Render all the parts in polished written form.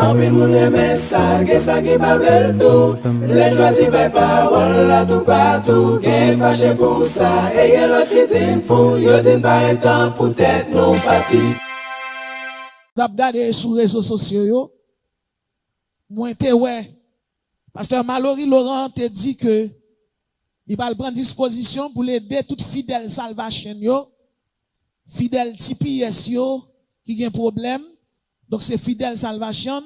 En pile moun reme ça, gen ça qui pa blel tout. Les choisi par parole là tout partout. Gen fâché pour ça, et gen l'autre qui din fou. Yo din pa temps pour tête non parti. T'as regardé sur les réseaux sociaux, moi, ouais. Pasteur Mallory Laurent te dit que il va prendre disposition pour l'aider toute fidèle salvation yo, fidèle TPS yo, qui a un problème. Donc c'est fidèle salvation,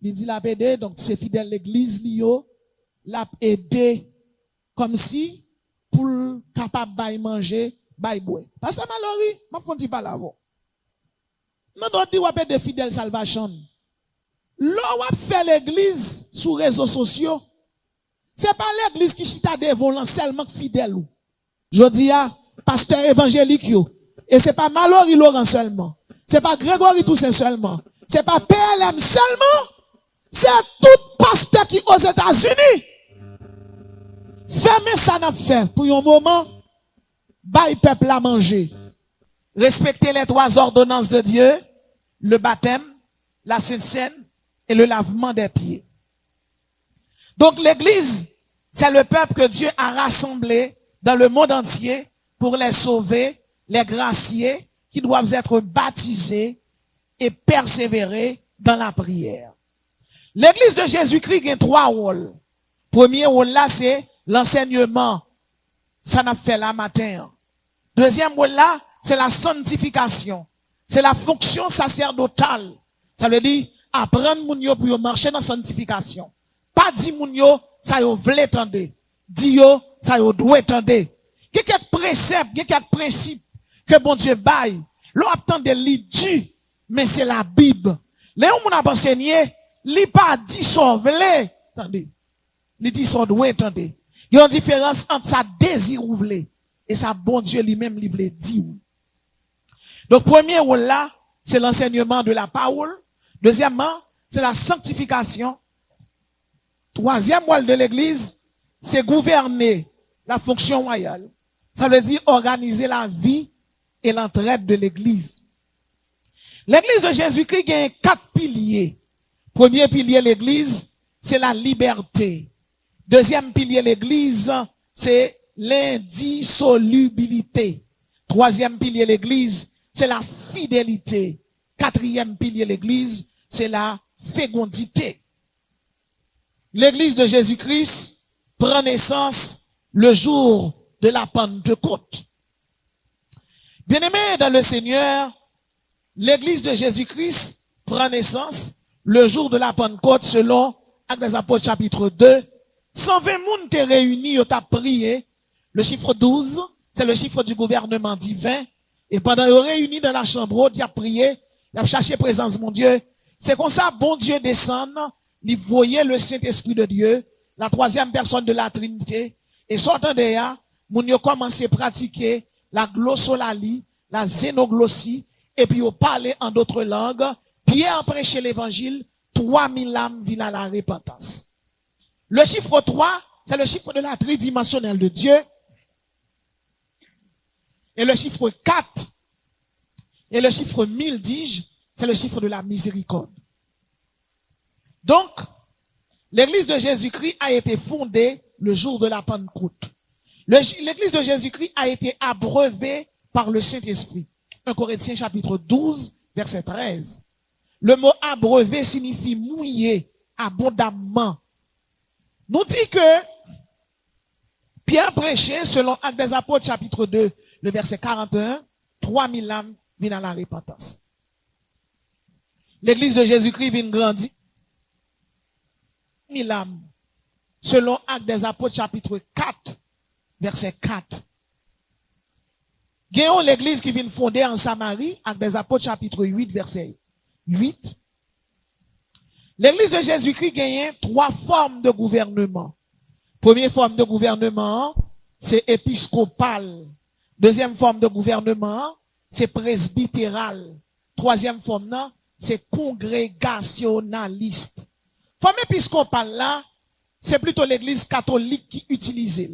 il dit la aider, donc c'est fidèle l'église yo, l'a aider comme si pour capable de manger, de boire. Pasteur Mallory, m'a font pas là. Non, donc dit ou de fidèle salvation. L'on va faire l'église sur les réseaux sociaux. C'est pas l'église qui chita devant seulement fidèle. Je dis à pasteur évangélique yo. Et c'est pas Mallory Laurent seulement. C'est pas Grégory Toussaint seulement. C'est pas PLM seulement. C'est tout pasteur qui aux États-Unis. Fermez ça n'a fait pour un moment. Bail peuple à manger. Respectez les trois ordonnances de Dieu. Le baptême, la Sainte Seine et le lavement des pieds. Donc l'église, c'est le peuple que Dieu a rassemblé dans le monde entier pour les sauver, les gracier, qui doivent être baptisés et persévérer dans la prière. L'église de Jésus-Christ a trois rôles. Premier rôle là, c'est l'enseignement. Ça n'a fait là matin. Deuxième rôle là, c'est la sanctification. C'est la fonction sacerdotale. Ça veut dire apprendre moun yo pour marcher dans la sanctification. Pas dire moun yo, ça yo vle tande. Di yo, ça yo doit tande. Il y a quelques préceptes, il y a quelques principes que bon Dieu baille. L'on attend de l'idée, mais c'est la Bible. Les gens qui ont enseigné, li pas dit son vle, attendez. Li dit son doit tande. Il y a une différence entre sa désir ou vle et sa bon Dieu lui-même li vle dit. Donc premier rôle là, c'est l'enseignement de la parole. Deuxièmement, c'est la sanctification. Troisième rôle de l'église, c'est gouverner la fonction royale. Ça veut dire organiser la vie et l'entraide de l'église. L'église de Jésus-Christ a 4 piliers. Premier pilier de l'église, c'est la liberté. Deuxième pilier de l'église, c'est l'indissolubilité. Troisième pilier de l'église, c'est la fidélité. Quatrième pilier de l'église, c'est la fécondité. L'église de Jésus-Christ prend naissance le jour de la Pentecôte. Bien-aimés dans le Seigneur, l'église de Jésus-Christ prend naissance le jour de la Pentecôte selon Actes des Apôtres chapitre 2. 120 moun te réunis, ont prié. Le chiffre 12, c'est le chiffre du gouvernement divin. Et pendant qu'ils réunis dans la chambre, ils ont prié, ils ont cherché présence de mon Dieu. C'est comme ça, bon Dieu descend, il voyait le Saint-Esprit de Dieu, la troisième personne de la Trinité. Et sortant de là, moun yo commencé à pratiquer la glossolalie, la zénoglossie, et puis ils parlait en d'autres langues. Pierre prêchait l'évangile, 3000 âmes viennent à la repentance. Le chiffre 3, c'est le chiffre de la tridimensionnelle de Dieu. Et le chiffre 4, et le chiffre 1000, dis-je, c'est le chiffre de la miséricorde. Donc, l'église de Jésus-Christ a été fondée le jour de la Pentecôte. L'église de Jésus-Christ a été abreuvée par le Saint-Esprit. 1 Corinthiens chapitre 12, verset 13. Le mot abreuvé signifie mouiller abondamment. Nous dit que Pierre prêchait selon Actes des Apôtres chapitre 2, le verset 41, 3000 âmes viennent à la repentance. L'église de Jésus-Christ vient grandir. 1000 âmes. Selon Actes des Apôtres chapitre 4, verset 4. Gagnons l'église qui vient fonder en Samarie, Actes des Apôtres chapitre 8, verset 8. L'église de Jésus-Christ gagne 3 formes de gouvernement. Première forme de gouvernement, c'est épiscopal. Deuxième forme de gouvernement, c'est presbytéral. Troisième forme, non, c'est congrégationaliste. Forme épiscopale là, c'est plutôt l'église catholique qui utilise.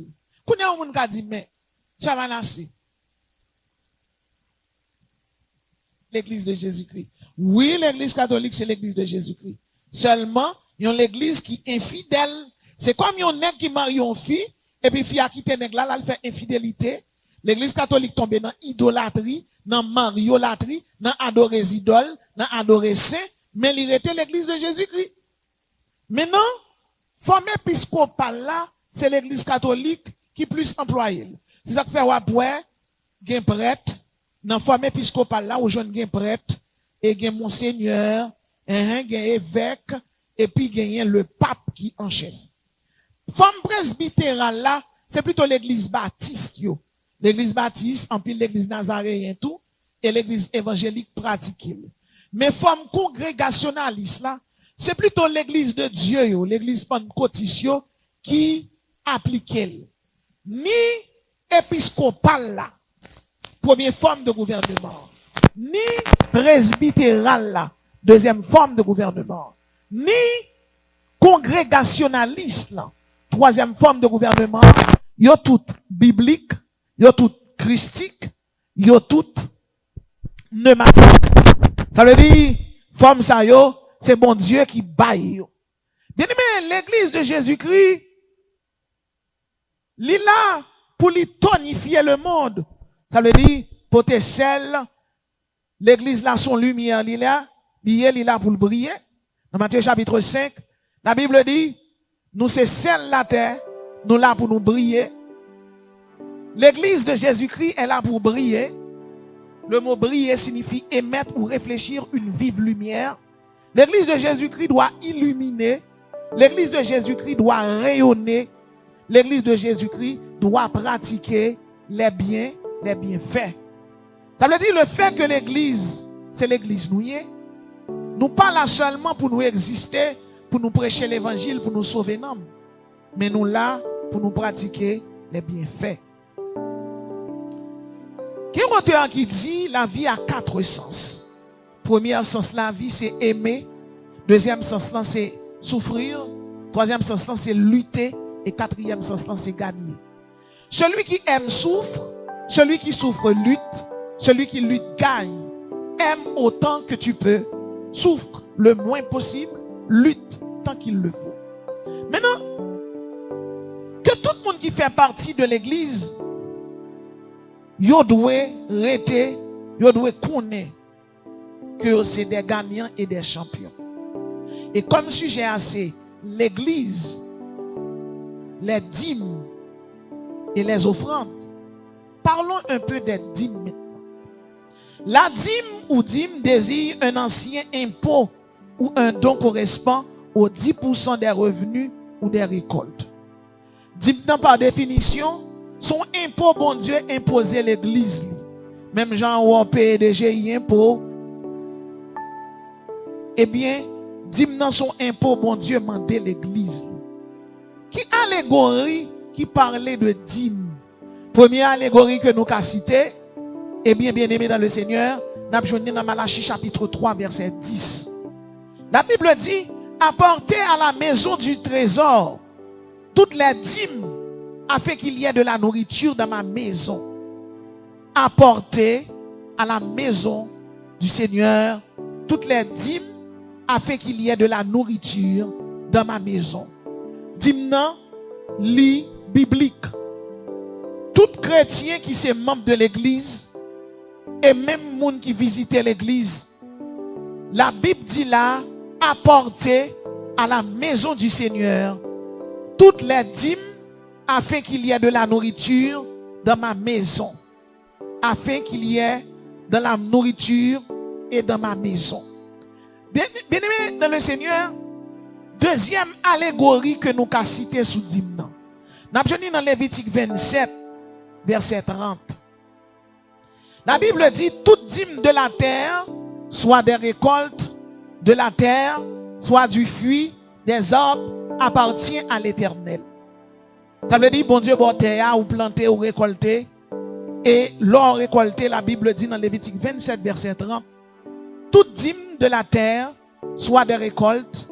Qu'on a un monde qui dit, mais, ça va nasser. L'église de Jésus-Christ. Oui, l'église catholique, c'est l'église de Jésus-Christ. Seulement, yon l'église qui est infidèle. C'est comme yon nèg qui marie yon fille, et puis fille a quitté nèg là, elle fait infidélité. L'église catholique tombe dans idolâtrie, dans mariolatrie, dans adorer idole, dans adorer saint, mais il était l'église de Jésus-Christ. Maintenant, forme épiscopale là, c'est l'église catholique qui plus employée. C'est ça que fait ouais, gen prêtre, dans forme épiscopale là, où jeune gen prêtre, et gen monseigneur, gen évêque, et puis gen le pape qui en chef. Forme presbytérale là, c'est plutôt l'église baptiste yo. L'église baptiste, en plus l'église nazaréenne tout, et l'église évangélique pratiquée. Mais forme congrégationaliste là, c'est plutôt l'église de Dieu yo, l'église pentecôtiste yo, qui applique elle. Ni épiscopal là, première forme de gouvernement, ni presbytéral là, deuxième forme de gouvernement, ni congrégationaliste là, troisième forme de gouvernement, yo tout biblique, yo tout christique, yo tout pneumatique. Ça veut dire, forme ça yo, c'est bon Dieu qui baille yo. Bien aimé, l'église de Jésus-Christ, il est là pour lui tonifier le monde. Ça veut dire, pour tes sel, l'église là, son lumière, il est là pour le briller. Dans Matthieu chapitre 5, la Bible dit, nous c'est sel la terre, nous là pour nous briller. L'église de Jésus-Christ est là pour briller. Le mot briller signifie émettre ou réfléchir une vive lumière. L'église de Jésus-Christ doit illuminer. L'église de Jésus-Christ doit rayonner. L'église de Jésus-Christ doit pratiquer les bienfaits. Ça veut dire le fait que l'église, c'est l'église nous y est. Nous pas là seulement pour nous exister, pour nous prêcher l'évangile, pour nous sauver l'homme. Mais nous là pour nous pratiquer les bienfaits. Quel auteur qui dit la vie a 4 sens? Premier sens, la vie, c'est aimer. Deuxième sens, c'est souffrir. Troisième sens, c'est lutter. Et quatrième sens, c'est gagner. Celui qui aime souffre. Celui qui souffre lutte. Celui qui lutte gagne. Aime autant que tu peux. Souffre le moins possible. Lutte tant qu'il le faut. Maintenant, que tout le monde qui fait partie de l'église, yo doit rester, yo doit connaître que c'est des gagnants et des champions. Et comme sujet assez, l'église, les dîmes et les offrandes. Parlons un peu des dîmes maintenant. La dîme ou dîme désigne un ancien impôt ou un don correspond aux 10% des revenus ou des récoltes. Dîme par définition, son impôt, bon Dieu, imposé l'église. Même gens où on paye des GI impôts. Eh bien, dîme dans son impôt, bon Dieu, mandé l'église. Qui allégorie qui parlait de dîme? Première allégorie que nous avons citée, eh bien aimé dans le Seigneur, nous avons dans Malachie chapitre 3, verset 10. La Bible dit, apportez à la maison du trésor toutes les dîmes afin qu'il y ait de la nourriture dans ma maison. Apportez à la maison du Seigneur toutes les dîmes afin qu'il y ait de la nourriture dans ma maison. Dîme nan, li biblique. Tout chrétien qui est membre de l'église et même monde qui visitait l'église, la Bible dit là, apportez à la maison du Seigneur toutes les dîmes afin qu'il y ait de la nourriture dans ma maison. Afin qu'il y ait de la nourriture et dans ma maison. Bien aimé dans le Seigneur, deuxième allégorie que nous avons citée sous dîme. Nous avons dans Lévitique 27, verset 30. La Bible dit, toute dîme de la terre, soit des récoltes de la terre, soit du fruit des arbres, appartient à l'Éternel. Ça veut dire, bon Dieu, bon terre, ou planter, ou récolter. Et l'or récolté, la Bible dit dans Lévitique 27, verset 30, toute dîme de la terre, soit des récoltes,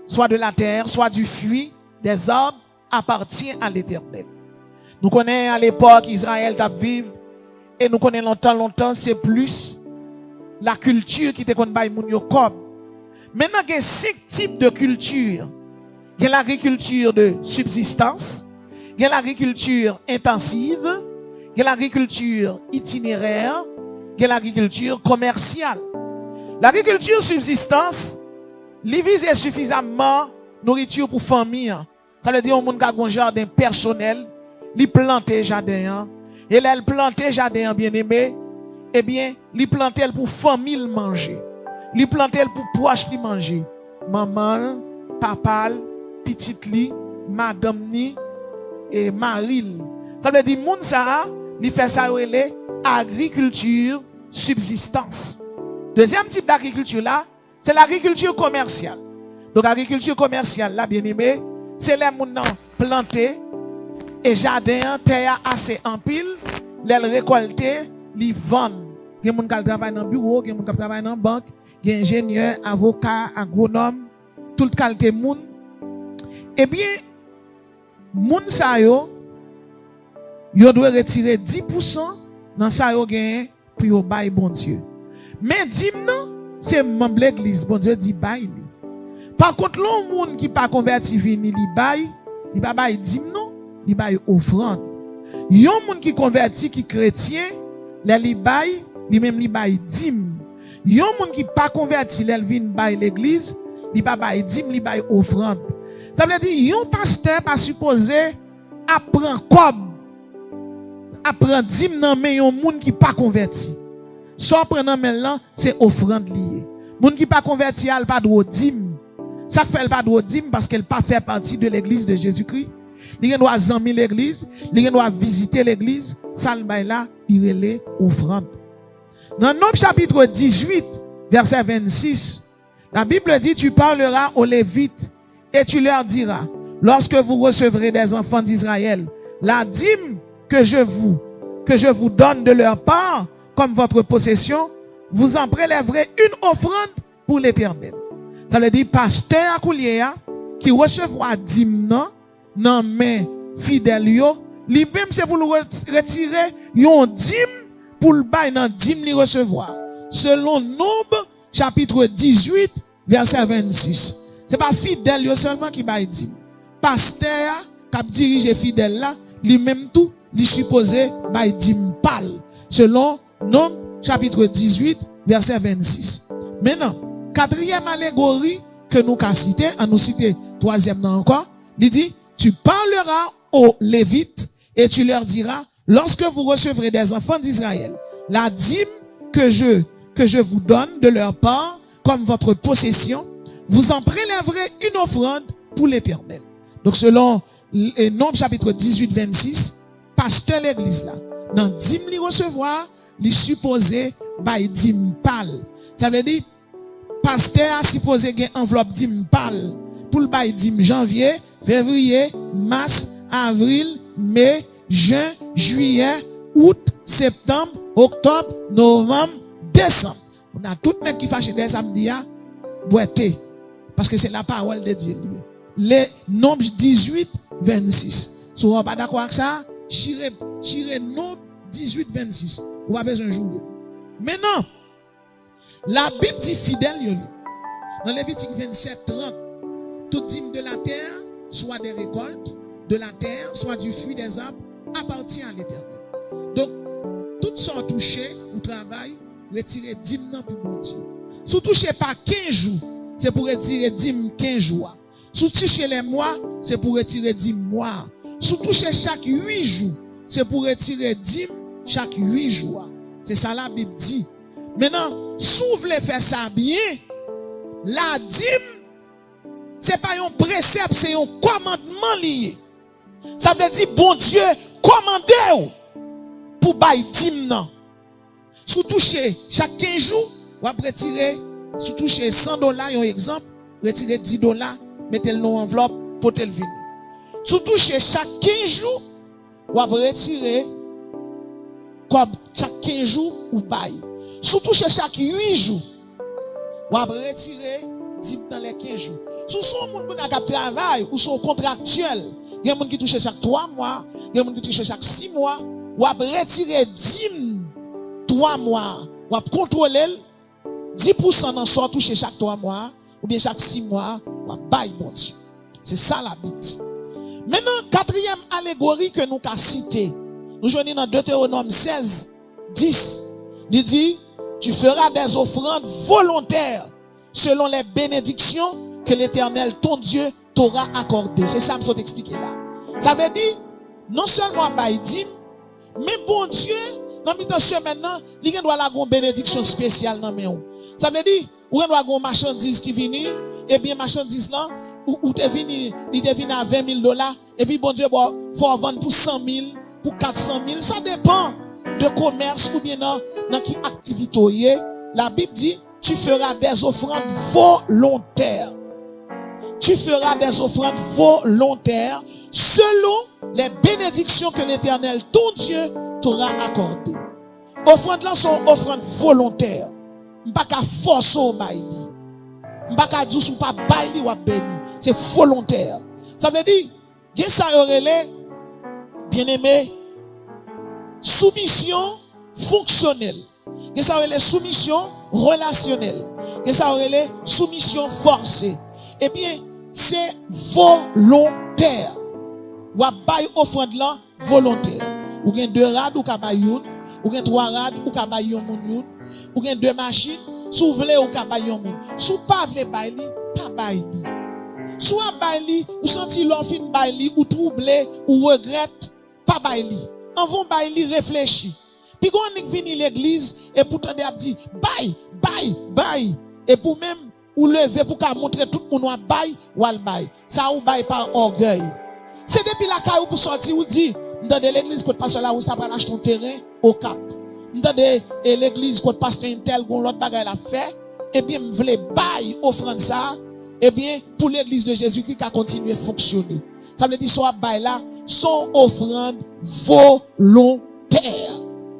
soit de la terre, soit du fruit des arbres, appartient à l'Éternel. Nous connaissons à l'époque Israël t'a vivre et nous connaissons longtemps, c'est plus la culture qui te connaît moun yo comme. Maintenant, il y a 5 types de culture. Il y a l'agriculture de subsistance, il y a l'agriculture intensive, il y a l'agriculture itinéraire, il y a l'agriculture commerciale. L'agriculture subsistance, il vise suffisamment nourriture pour famille. Ça veut dire qu'on a un jardin personnel, il plante jardin, et là, il plante jardin bien aimé, eh bien, il plante pour famille manger. Il plante pour proche li manger. Maman, papa, petite li, madame ni et Maril. Ça veut dire moun ça, il fait ça relé agriculture subsistance. Deuxième type d'agriculture là, c'est l'agriculture commerciale. Donc agriculture commerciale là bien aimé, c'est les moun nan planter et jardin terre assez en pile, les récolter, les vendre. Il y a moun qui travaille dans bureau, il y a moun qui travaille dans banque, il y a ingénieur, avocat, agronome, toute qualité moun. Eh bien, moun sa yo doit retirer 10% dans sa yo gain pour yo bay bon Dieu. Mais dim non, c'est membre l'église, bon Dieu dit bay li. Par contre, l'on moun qui pas converti vini li bay, li pas bay dim non, li bay offrande. Yon moun qui converti qui chrétien, li bay, li même li bay dim. Yon moun qui pas converti, li vinn bay l'église, li pas bay dim, li bay offrande. Ça veut dire yon pasteur pas supposé apprendre comme apprendre dim nan men yon moun qui pas converti. Soit prendre men là, c'est offrande lié. Moun qui pas converti al pas droit dim. Ça fait pas droit dim parce qu'elle pas fait partie de l'église de Jésus-Christ. Il doit zanmi l'église, il doit visiter l'église, ça le bail là, il relève offrande. Dans Nombre chapitre 18, verset 26, la Bible dit, tu parleras aux Lévites et tu leur diras, lorsque vous recevrez des enfants d'Israël, la dîme que je vous donne de leur part, comme votre possession, vous en prélèverez une offrande pour l'Éternel. Ça veut dire, pasteur Akoulier, qui recevra dîme non mais fidèle yo, lui-même c'est pour le retirer yon dîme pour le bail dans dîme li recevoir. Selon Nombre chapitre 18 verset 26. C'est pas fidèle yo seulement qui bail dîme. Pasteur qui dirige fidèle là, lui-même tout, lui supposé bail dîme pâle. Selon Nombre chapitre 18 verset 26. Maintenant, quatrième allégorie que nous avons cité, en nous citer troisième encore, il dit, tu parleras aux Lévites et tu leur diras, lorsque vous recevrez des enfants d'Israël, la dîme que je vous donne de leur part, comme votre possession, vous en prélèverez une offrande pour l'Éternel. Donc selon Nombre chapitre 18, 26, pasteur l'église là, dans dîme li recevoir, li supposé by dîme pâle. Ça veut dire, pasteur a supposé gen enveloppe dîme pâle pour le bail dîme janvier, février, mars, avril, mai, juin, juillet, août, septembre, octobre, novembre, décembre. On a tout le monde qui fâche des samedis à boiter. Parce que c'est la parole de Dieu. Les Nombres 18, 26. Si vous n'êtes pas d'accord avec ça, chirez Nombre 18, 26. Vous avez besoin de jouer. Maintenant, la Bible dit fidèle, dans Lévitique 27, 30, tout dîme de la terre, soit des récoltes de la terre, soit du fruit des arbres, appartient à l'Éternel. Donc, toutes sont touchées au travail, retirer dîme pour bon Dieu. Si vous touchez pas 15 jours, c'est pour retirer dîme 15 jours. Si vous touchez les mois, c'est pour retirer dîme mois. Si vous touchez chaque 8 jours, c'est pour retirer dîme chaque 8 jours. C'est ça la Bible dit. Maintenant, si vous voulez faire ça bien, la dîme, c'est pas un précepte, c'est un commandement lié. Ça veut dire, bon Dieu, commandez pour bailler dîme non. Si vous touchez chaque 15 jours, vous allez retirer, si vous touchez $100, un exemple, retirez $10, mettez-le dans l'enveloppe, portez le vin. Si vous touchez chaque 15 jours, vous allez retirer, chaque 15 jours, vous baillez. Si vous touchez chaque 8 jours, vous allez retirer 10 dans les 15 jours. Si vous êtes un monde qui travaille ou sont contractuels, il y a des gens qui touchent chaque 3 mois, il y a des gens qui touchent chaque 6 mois, vous allez retirer 10 3 mois, vous allez contrôler 10% dans ce touché chaque 3 mois, ou bien chaque 6 mois, ou bail bon Dieu. C'est ça la Bible. Maintenant, quatrième allégorie que nous avons cité, nous joignons dans Deutéronome 16, 10. Il dit, tu feras des offrandes volontaires selon les bénédictions que l'Éternel, ton Dieu, t'aura accordées. C'est ça que je vais expliquer là. Ça veut dire, non seulement bail dîme, mais bon Dieu, dans mi maintenant, il doit avoir une bénédiction spéciale dans mes. Ça veut dire, ou doit avoir une marchandise qui vient, et bien marchandise là, ou te vini, il te vini à $20,000, et puis bon Dieu, faut vendre pour 100,000, pour 400,000, ça dépend de commerce ou bien dans qui activité. La Bible dit, tu feras des offrandes volontaires. Tu feras des offrandes volontaires selon les bénédictions que l'Éternel, ton Dieu, t'aura accordées. Offrandes là sont offrandes volontaires. M'pas qu'à forcer au bail. M'pas qu'à dire ou pas bail ou béni. C'est volontaire. Ça veut dire, que ça aurait bien aimé, soumission fonctionnelle. Que ça aurait soumission relationnelle. Que ça aurait soumission forcée. Eh bien, c'est volontaire. Ou bail offrande là volontaire. Ou gen 2 rad ou ka bay yon, ou gen 3 rad ou ka bay yon moun yon, ou gen 2 machines, sou vle ou ka bay yon moun. Sou pa vle bay li, pa bay li. Sou a bay li, ou senti l'on fin bay li, ou troublé, ou regrette, pa bay li. En vont bay li réfléchi. Puis quand on vini l'église, et pourtant de a dit, bay. Et pour même, ou lever pour qu'à montrer tout le monde bay, ou al bay. Ça ou bay par orgueil. C'est depuis la caille pour sortir, ou dit, dans l'église, quand pasteur là, où ça va acheter un terrain au cap. Dans l'église, quand pasteur Intel, quand l'autre bagaille l'a fait, eh bien, me voulez bail offrande ça, eh bien, pour l'église de Jésus-Christ qui a continué à fonctionner. Ça veut dire, soit bail là, son offrande volontaire.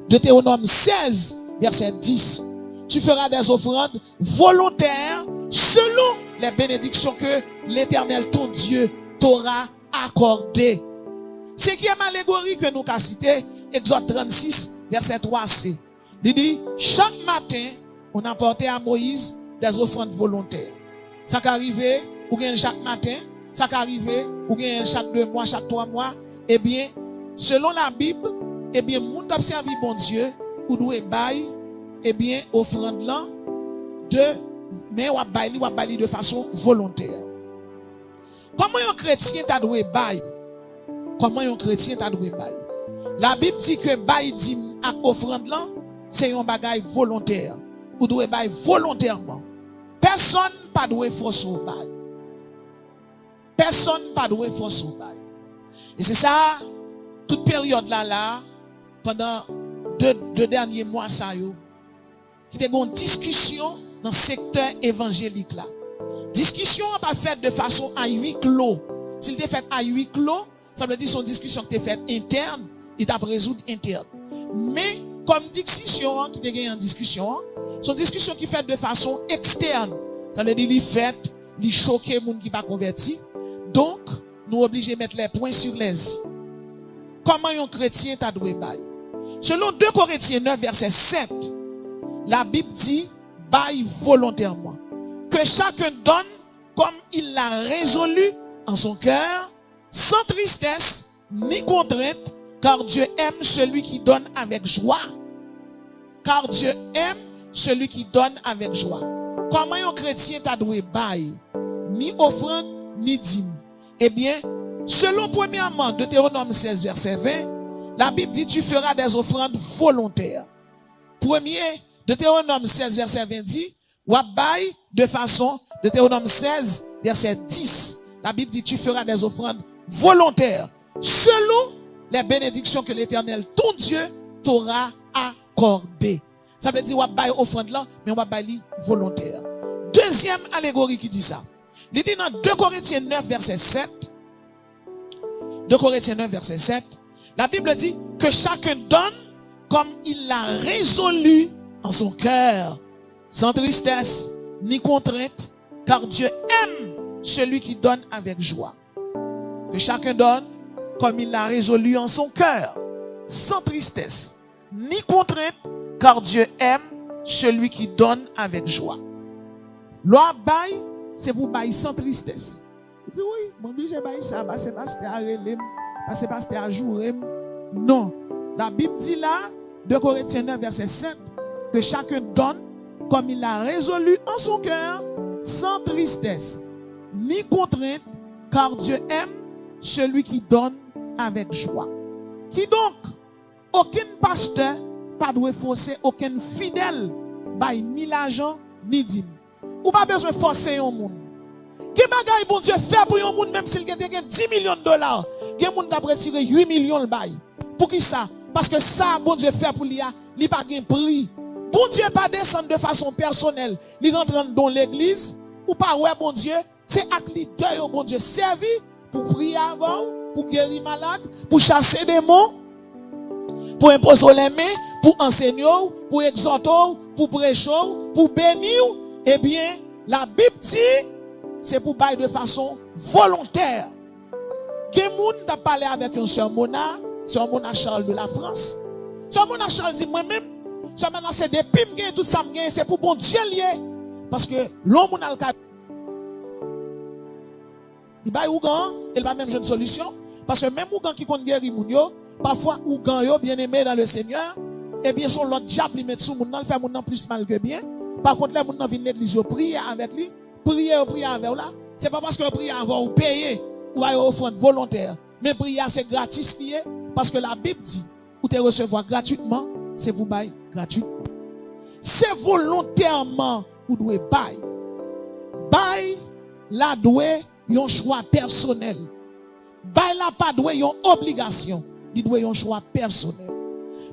Deutéronome 16, verset 10. Tu feras des offrandes volontaires selon les bénédictions que l'Éternel, ton Dieu, t'aura accordées. Cinquième allégorie que nous avons cité, Exode 36, verset 3c. Il dit, chaque matin, on apportait à Moïse des offrandes volontaires. Ça qu'arrive, ou bien chaque matin, ça qu'arrive, ou bien chaque 2 mois, chaque 3 mois. Eh bien, selon la Bible, eh bien, moun t'a servi bon Dieu, ou doit bail, eh bien, offrande là, mais ou bail de façon volontaire. Comment un chrétien t'a doué bail? Comment un chrétien t'a doué bail? La Bible dit que bail dit à offrande là, c'est un bagage volontaire. Ou doit bail volontairement. Personne pas doué force au bail. Personne pas doué force au bail. Et c'est ça, toute période là, pendant 2 derniers mois, ça yo, c'était une discussion dans le secteur évangélique là. Discussion pas faite de façon à huis clos. S'il était fait à huis clos, ça veut dire son discussion qui était faite interne, il t'a résoudre interne. Mais comme discussion qui était gagné en discussion, son discussion qui fait de façon externe, ça veut dire il fait, il choque les gens qui pas converti. Donc, nous obligés de mettre les points sur les i. Comment un chrétien t'a doué bail? Selon 2 Corinthiens 9, verset 7, la Bible dit bail volontairement. Que chacun donne comme il l'a résolu en son cœur, sans tristesse ni contrainte, car Dieu aime celui qui donne avec joie. Car Dieu aime celui qui donne avec joie. Comment un chrétien t'a doué bail? Ni offrande, ni dîme. Eh bien, selon premièrement Deutéronome 16, verset 20, la Bible dit tu feras des offrandes volontaires. Premier, Deutéronome 16, verset 20 dit, wabaye de façon, Deutéronome 16, verset 10, la Bible dit tu feras des offrandes volontaires selon les bénédictions que l'Éternel, ton Dieu, t'aura accordées. Ça veut dire wabaye offrande là, mais wabaye volontaire. Deuxième allégorie qui dit ça. Il dit dans 2 Corinthiens 9, verset 7, 2 Corinthiens 9, verset 7, la Bible dit que chacun donne comme il l'a résolu en son cœur, sans tristesse ni contrainte, car Dieu aime celui qui donne avec joie. Que chacun donne comme il l'a résolu en son cœur, sans tristesse ni contrainte, car Dieu aime celui qui donne avec joie. Loi bail c'est pour bailler sans tristesse. Il dit oui, mon obligé bailler ça, parce que pasteur a relé, parce que pasteur a joué. Non. La Bible dit là, 2 Corinthiens 9, verset 7, que chacun donne comme il a résolu en son cœur, sans tristesse, ni contrainte, car Dieu aime celui qui donne avec joie. Qui donc, aucun pasteur pas doit forcer aucun fidèle, ni l'argent, ni dîme. Ou pas besoin de forcer un monde. Qui bagaille bon Dieu fait pour un monde, même s'il gagne 10 millions de dollars, il y a un monde qui a retiré 8 millions de bail. Pour qui ça? Parce que ça, bon Dieu fait pour lui, il pas gain prix. Bon Dieu pas descendre de façon personnelle, il rentre dans l'église, ou pas ouais bon Dieu, c'est acteur bon Dieu servi pour prier avant, pour guérir malade, pour chasser des démons, pour imposer les mains, pour enseigner, pour exhorter, pour prêcher, pour bénir. Eh bien, la Bible dit, c'est pour parler de façon volontaire. Quelqu'un t'a parlé avec un sœur Mona Charles de la France. Sœur Mona Charles dit, moi-même, sœur Mona, c'est des pimes, tout ça, c'est pour bon Dieu lié. Parce que l'homme a le cas. Il va Ougan, il va même une solution. Parce que même Ougan qui compte guérir moun yo, parfois Ougan yo bien aimé dans le Seigneur, eh bien son l'autre diable il met sous moun nan, fait moun nan plus mal que bien. Par contre les moun nan viennent l'église yo prier avec lui, prier avec là, c'est pas parce que prier avant ou payer ou à offrande volontaire, mais prier c'est gratis lié parce que la Bible dit ou te recevoir gratuitement, c'est pour bailler gratuitement. C'est volontairement ou doit bailler. Bailler la doit un choix personnel. Bail la pas doit une obligation, il doit un choix personnel.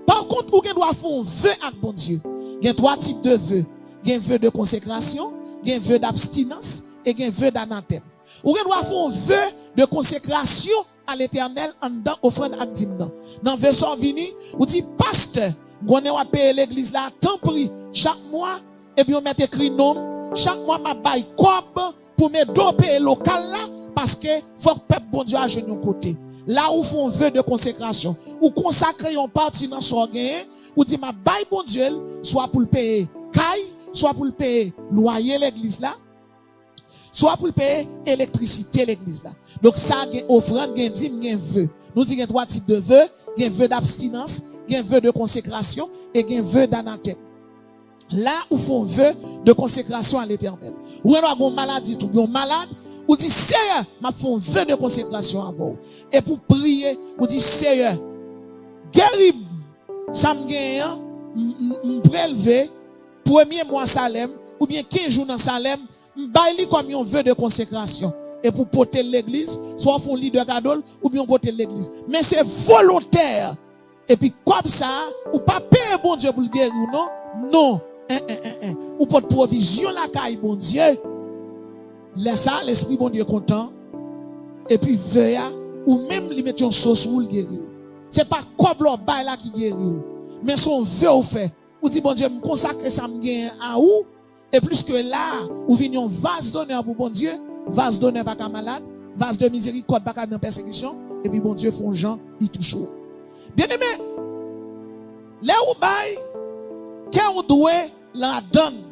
Par contre, ou doit faire un vœu avec bon Dieu. Il y a 3 types de vœux. Il y a un vœu de consécration, il y a un vœu d'abstinence et il y a un vœu d'anathème. Ou doit faire un vœu de consécration à l'Éternel en dedans offrande ak dimnan. Dans verset vini, ou dit pasteur, gouné wa payer l'église là tant prix chaque mois et puis on met écrit nom, chaque mois m'a bail cob pour me doper local là parce que faut que peuple bon Dieu a jeune côté. Là où font vœu de consécration, ou consacrer une partie dans son gain, ou dit ma bail bon Dieu, soit pour le payer caille, soit pour le payer loyer l'église là, soit pour le payer électricité l'église là. Donc ça gain offrande, gain dîme, gain vœu. Nous disons 3 types de vœux, gain vœu d'abstinence, gain vœu de consécration et gain vœu d'anathème. Là où font vœu de consécration à l'Éternel. Ou on a une maladie, tout bien malade, ou dit Seigneur, m'a fait un vœu de consécration avant. Et pour prier, ou dit Seigneur, guéris, ça me gagne, prélever, premier mois Salem, ou bien 15 jours dans Salem, m'baili comme un vœu de consécration. Et pour porter l'église, soit font lit de cadeau, ou bien porter l'église. Mais c'est volontaire. Et puis comme ça, ou pas payer bon Dieu pour le guérir, non? Non. Ou pour provision la caille, bon Dieu. Laisse ça, l'esprit bon Dieu content. Et puis veuille, ou même lui mettre une sauce ou le guérir. C'est pas comme l'autre bail là qui guérit. Mais son vœu au fait. Ou dit bon Dieu, me consacre ça me gagne à où? Et plus que là, ou vient un vase d'honneur pour bon Dieu, vase d'honneur pas qu'à malade, vase de miséricorde pas qu'à dans persécution. Et puis bon Dieu font gens, il touche. Bien aimé, là où bail, qu'est-ce doit la donne,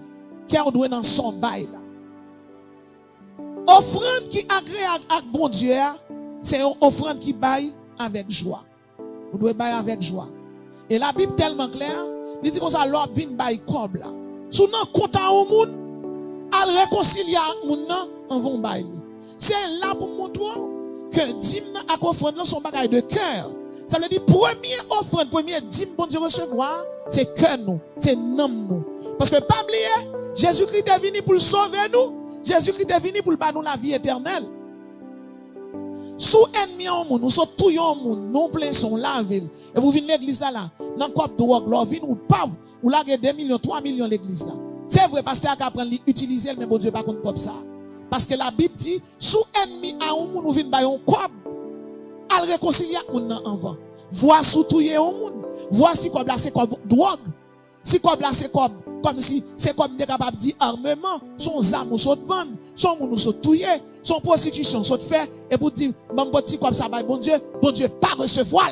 qu'est-ce doit dans son bail là. Offrande qui agrée avec bon Dieu, c'est une offrande qui baille avec joie. Vous devez bailler avec joie. Et la Bible tellement claire, il dit comme ça, l'ordre vient bailler comme là. Si vous n'avez content au monde, à réconcilier avec le monde, on va bailler. C'est là pour montrer que dîme à offrande sont bagaille de cœur. Ça veut dire, première offrande, première dîme, bon Dieu recevoir, c'est cœur nous, c'est nom nous. Parce que pas oublier, Jésus-Christ est venu pour sauver nous. Jésus-Christ est venu pour nous la vie éternelle. Sous ennemi en monde, nous sommes tout en monde, nous plein son la ville. Et vous venez l'église là, dans quoi de work, là, vous ou pas, ou là, 2 millions, 3 millions l'église là. C'est vrai, parce que apprendre à utiliser, mais bon Dieu, pas comme ça. Parce que la Bible dit, sous ennemi en monde, nous venons bailler un quoi, à le réconcilier avec nous en vent. Voici tout y est au monde. Voici comme là, c'est comme drogue. Si comme là, c'est comme si, c'est comme des capables de dire armement, son âme ou son vendre, son moun ou son touyer, son prostitution, son fait, et pour dire, mon petit comme ça, bon Dieu, pas recevoir.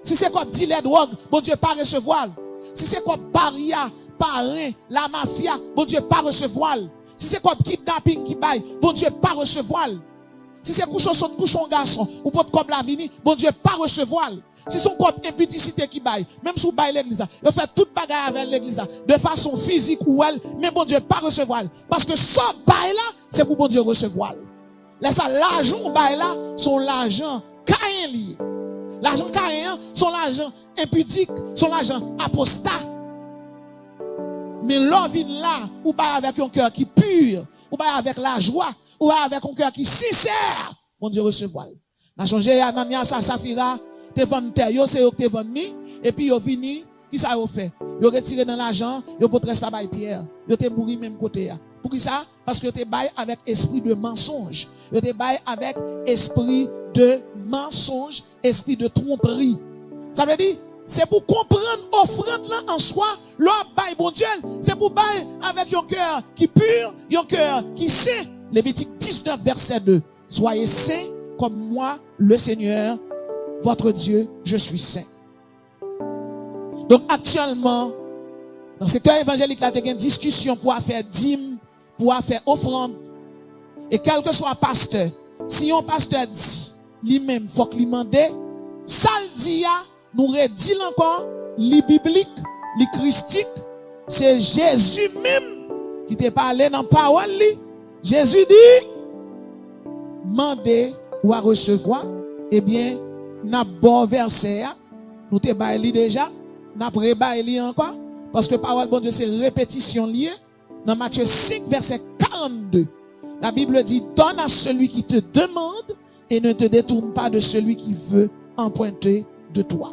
Si c'est comme dire les drogues, bon Dieu, pas recevoir. Si c'est comme barrière, parrain, la mafia, bon Dieu, pas recevoir. Si c'est comme kidnapping qui baille, bon Dieu, pas recevoir. Si c'est couchon garçon, ou pas comme la vini, bon Dieu, pas recevoir. Si son comme imputicité qui baille, même si vous baille l'église là, vous faites toute bagarre avec l'église là, de façon physique ou elle, mais bon Dieu, pas recevoir. Parce que ce baille là, c'est pour bon Dieu recevoir. Là, ça, l'argent baille là, son l'argent caïn lié. L'argent caïn, son l'argent impudique, son l'argent apostat. Mais l'on vient là, ou pas avec un cœur qui pur, ou pas avec la joie, ou pas avec un cœur qui sincère, mon Dieu recevoir. N'a changé Ananias à Saphira, te vendre terre, yo c'est yo te vendre ni, et puis yo vini, qui ça yo fait? Yo retiré dans l'argent, yo pour rester bail Pierre, yo te mouri même côté ya. Pour qui ça? Parce que yo te bail avec esprit de mensonge, yo te bail avec esprit de mensonge, esprit de tromperie. Ça veut dire c'est pour comprendre offrande là en soi, l'homme bail bon Dieu, c'est pour bail avec un cœur qui pur, un cœur qui saint. Lévitique 19 verset 2. Soyez saints comme moi le Seigneur votre Dieu, je suis saint. Donc actuellement dans le secteur évangélique là, il y a une discussion pour faire dîme, pour faire offrande. Et quel que soit pasteur, si un pasteur dit lui-même faut qu'il demande, ça le dit nous redit encore, li biblique, li christique, c'est Jésus même qui te parlé dans la parole. Jésus dit, mandez ou à recevoir, eh bien, n'a bon verset, nous te baili déjà, n'a prébaili encore, parce que parole bon Dieu c'est répétition liée. Dans Matthieu 5, verset 42, la Bible dit, donne à celui qui te demande et ne te détourne pas de celui qui veut emprunter de toi.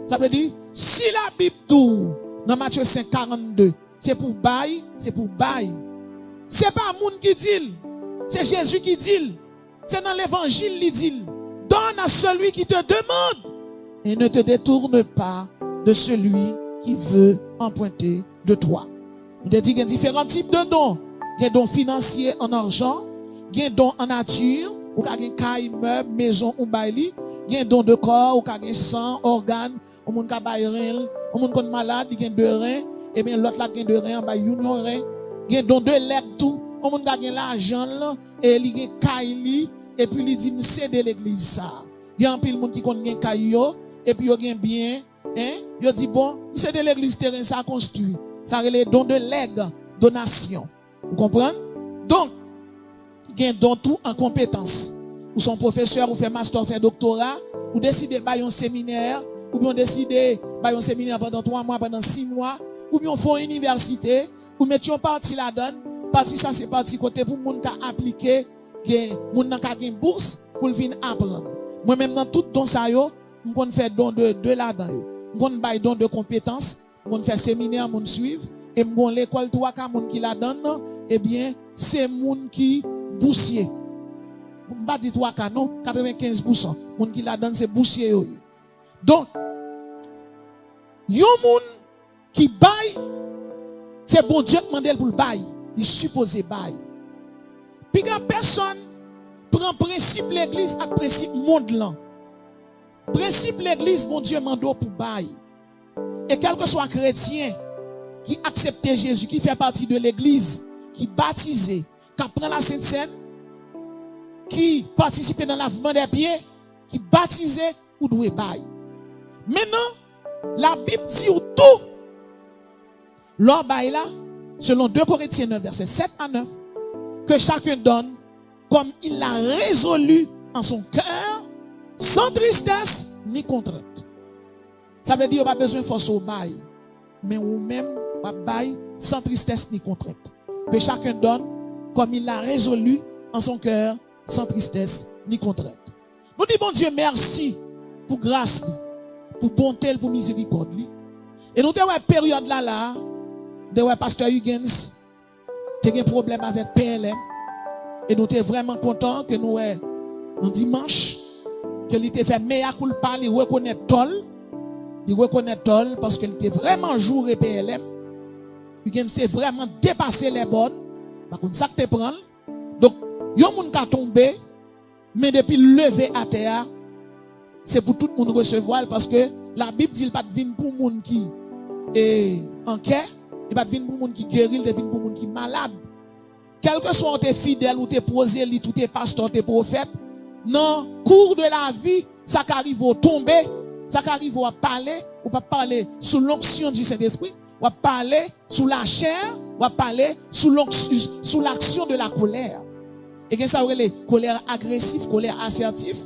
Ça veut dire, si la Bible dit, dans Matthieu 5, 42, c'est pour bail, c'est pour bail. C'est pas moun qui dit, c'est Jésus qui dit. C'est dans l'évangile qui dit, donne à celui qui te demande et ne te détourne pas de celui qui veut emprunter de toi. On te dit qu'il y a différents types de dons. Il y a des dons financiers en argent, il y a des dons en nature, ou il y a des immeubles, maison ou baili, il y a des dons de corps, ou il y a des sang, organes, ou moun ka bay rein, ou moun kon malade, il y a deux reins, et bien l'autre là gen deux reins, ba yon rein, il y a don de lèg tout, ou moun ka gen l'argent là, et il y a kaili, et puis il dit m'cède l'église ça. Il y a un pile moun qui kon gen kayo, et puis yo gen bien, hein, yo dit bon, m'cède l'église terrain ça construit. Ça relève don de lèg, donation. Vous comprenez? Donc, il y a don tout en compétence. Ou son professeur, ou fait master, ou fait doctorat, ou décider de un séminaire, ou bien décider de un séminaire pendant 3 mois, pendant 6 mois, ou bien font une université, ou mettons parti là-dedans, parti ça c'est parti côté pour moun ka appliquer, que moun nan ka gen bourse pour venir apprendre. Moi même dans tout don ça yo, m'kon faire don de là-dedans yo. M'kon bay don de compétences, m'kon faire séminaire, moun suivre, et m'kon l'école 3 ka moun qui la donne, eh bien, c'est moun qui boursier. M'pa dit 3 ka non, 95%. Moun qui la donne c'est boursier yo. Donc, yon moun qui baille, c'est bon Dieu qui demande pour le bail. Il supposé bail. Puis quand personne prend principe l'église avec principe monde là. Principe l'église, bon Dieu mando pour bail. Et quel que soit chrétien qui accepte Jésus, qui fait partie de l'église, qui baptisé, qui prend la Sainte Seine, qui participe dans lavement des pieds, qui baptisé ou doit bail. Maintenant, la Bible dit ou tout. L'or bail là, selon 2 Corinthiens 9, verset 7 à 9, que chacun donne comme il l'a résolu en son cœur, sans tristesse ni contrainte. Ça veut dire qu'il n'y a pas besoin de force au bail, mais ou même pas bail sans tristesse ni contrainte. Que chacun donne comme il l'a résolu en son cœur, sans tristesse ni contrainte. Nous disons, bon Dieu, merci pour grâce, pour bonté, pour miséricorde. Et nous avons une période là, de pasteur Huygens, qui a un problème avec PLM. Et nous sommes vraiment contents que nous ayons un dimanche, que il était fait meilleur culpa, il reconnaît tol, parce qu'il était vraiment joué PLM. Huygens était vraiment dépassé les bonnes. Par contre, ça que tu prends. Donc, yon moun ka tombé, mais depuis levé à terre, c'est pour tout le monde recevoir, parce que la Bible dit pas de vin pour moun qui est en quai, Il pas venir pour monde qui guérit, il vient pour monde qui malade. Quel que soit tes fidèles ou tes prosélytes ou tes pasteurs, tes prophètes, non, cours de la vie, ça qu'arrive au tomber, ça qu'arrive à parler, ou pas parler sous l'onction du Saint-Esprit, ou pas parler sous la chair, ou pas parler sous l'action de la colère. Et que ça aurait les colère agressive, colère assertive.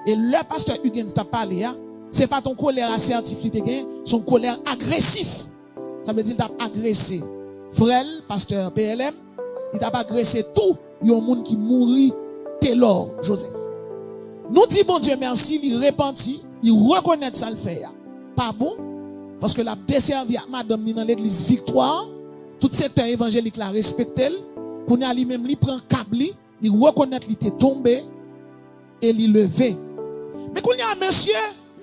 Et le pasteur Huguens t'a parlé, hein, c'est pas ton colère assertif, son colère agressif. Ça veut dire qu'il t'a agressé. Frère, pasteur PLM, il t'a agressé tout, il y a un monde qui mourit, Taylor, Joseph. Nous disons, bon Dieu, merci, il repentit, il reconnaît ça le fait. Pas bon, parce que la desservi à madame dans l'église Victoire, tout secteur évangélique l'a respecté, qu'on a lui-même, il prend câble, il reconnaît qu'il était tombé, et il levé. Mais qu'on y a, monsieur,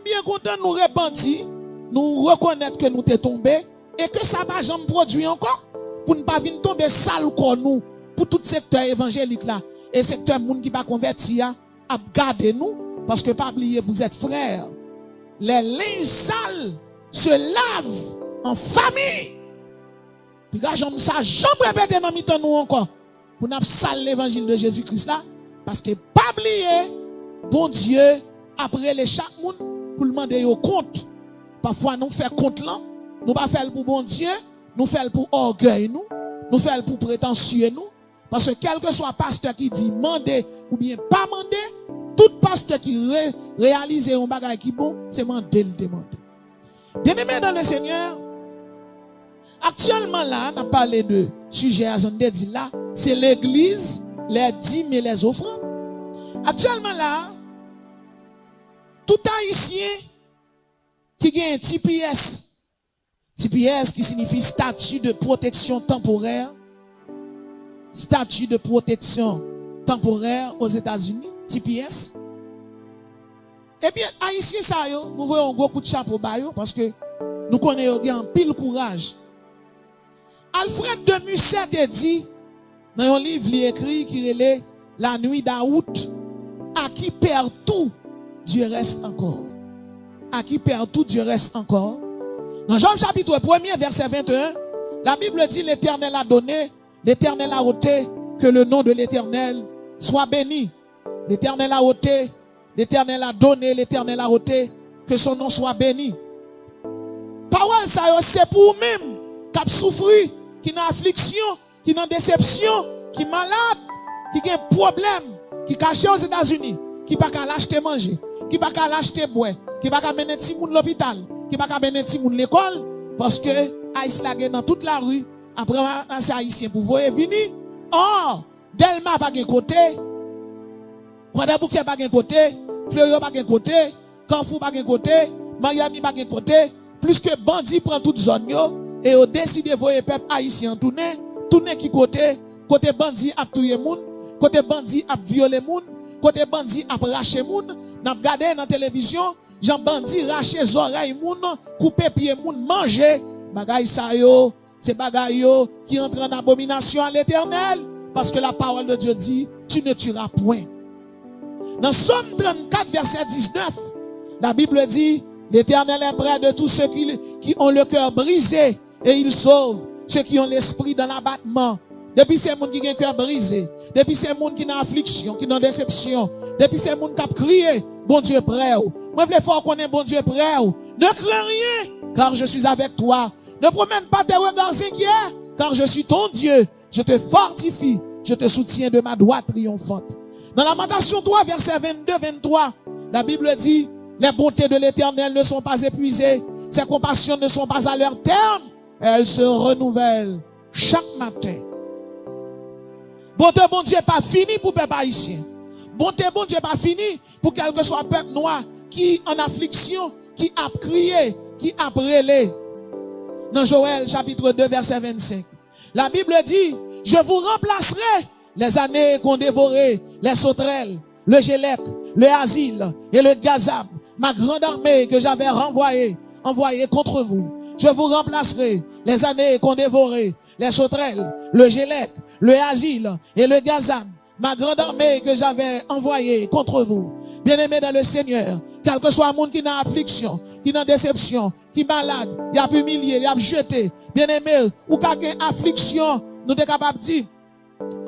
bien content nous repentir, nous reconnaître que nous t'es tombé, et que ça va jamais produire encore, pour ne pas venir tomber sale comme nous, pour tout secteur évangélique là, et secteur monde qui va convertir, à garder nous, parce que pas oublier, vous êtes frères. Les linges sales se lavent en famille. Puis là, j'aime ça, jamais répéter dans mi-temps nous encore, pour nous saler l'évangile de Jésus-Christ là, parce que pas oublier, bon Dieu, après les chaque monde, pour demander au compte. Parfois, nous faisons compte là, nous pas faire pour bon Dieu, nous faisons pour orgueil nous faisons pour prétentieux nous. Parce que quel que soit pasteur qui dit mandé ou bien pas mandé, tout pasteur qui réalise un bagage qui bon, c'est mandé le demander. Bien aimé dans le Seigneur, actuellement là, on a parlé de sujet à dit là, c'est l'église, les dîmes et les offrandes. Actuellement là, tout haïtien qui gagne un TPS qui signifie statut de protection temporaire, statut de protection temporaire aux États-Unis, TPS. Eh bien, haïtien ça yo, nous voyons un gros coup de chapeau ba yo parce que nous connaissons un pile courage. Alfred de Musset a dit dans un livre il écrit qui relève La nuit d'août, à qui perd tout, Dieu reste encore. À qui perd tout, Dieu reste encore. Dans Jean chapitre 1er verset 21, la Bible dit l'Éternel a donné, l'Éternel a ôté, que le nom de l'Éternel soit béni. L'Éternel a ôté, l'Éternel a donné, l'Éternel a ôté, que son nom soit béni. Parole ça c'est pour même qui a souffert, qui n'a affliction, qui n'a déception, qui malade, qui a un problème, qui caché aux États-Unis, qui pas qu'à l'acheter manger, qui pas qu'à l'acheter boire, qui pas qu'à mener ti moun l'hôpital, qui pas qu'à mener ti moun l'école, parce que Haïs la dans toute la rue, après un haïtien pour voyer venir. Oh, Delma pas gen côté, Kwadabouké pas gen côté, Fleurio pas gen côté, Kanfou pas gen côté, Mariani pas gen côté, plus que bandit prend toute zone yo, et au décidé de voyer peuple haïtien tourner qui côté bandit a tuer moun, côté bandit a violer moun, côté bandit a racher moun, n'a regardé dans télévision, Jean bandit racher oreilles moun, couper pied moun, manger, bagay sa yo, c'est bagay yo qui entre en abomination à l'Éternel, parce que la parole de Dieu dit, tu ne tueras point. Dans Somme 34 verset 19, la Bible dit, l'Éternel est près de tous ceux qui ont le cœur brisé, et il sauve ceux qui ont l'esprit dans l'abattement. Depuis ces gens qui ont le cœur brisé, depuis ces gens qui ont affliction, qui ont déception, depuis ces gens qui ont crié, bon Dieu prêt. Moi, je veux fort qu'on est bon Dieu prêt. Ne crains rien, car je suis avec toi. Ne promène pas tes regards inquiets, car je suis ton Dieu. Je te fortifie, je te soutiens de ma droite triomphante. Dans Lamentation 3, verset 22-23, la Bible dit, les bontés de l'Éternel ne sont pas épuisées, ses compassions ne sont pas à leur terme, elles se renouvellent chaque matin. Bonté, bon Dieu, pas fini pour peuple haïtien. Bonté, bon Dieu, pas fini pour quel que soit peuple noir qui en affliction, qui a crié, qui a brûlé. Dans Joël, chapitre 2, verset 25. La Bible dit, je vous remplacerai les années qu'ont dévoré les sauterelles, le gélec, le asile et le gazab, ma grande armée que j'avais envoyée contre vous. Je vous remplacerai les années qu'ont dévoré les sauterelles, le gélec, le asile et le gazab, ma grande armée que j'avais envoyée contre vous. Bien-aimé dans le Seigneur, quel que soit le monde qui est dans affliction, qui est dans déception, qui est malade, il a humilié, il a jeté. Bien-aimé, ou quand il y a affliction, nous sommes capables de dire,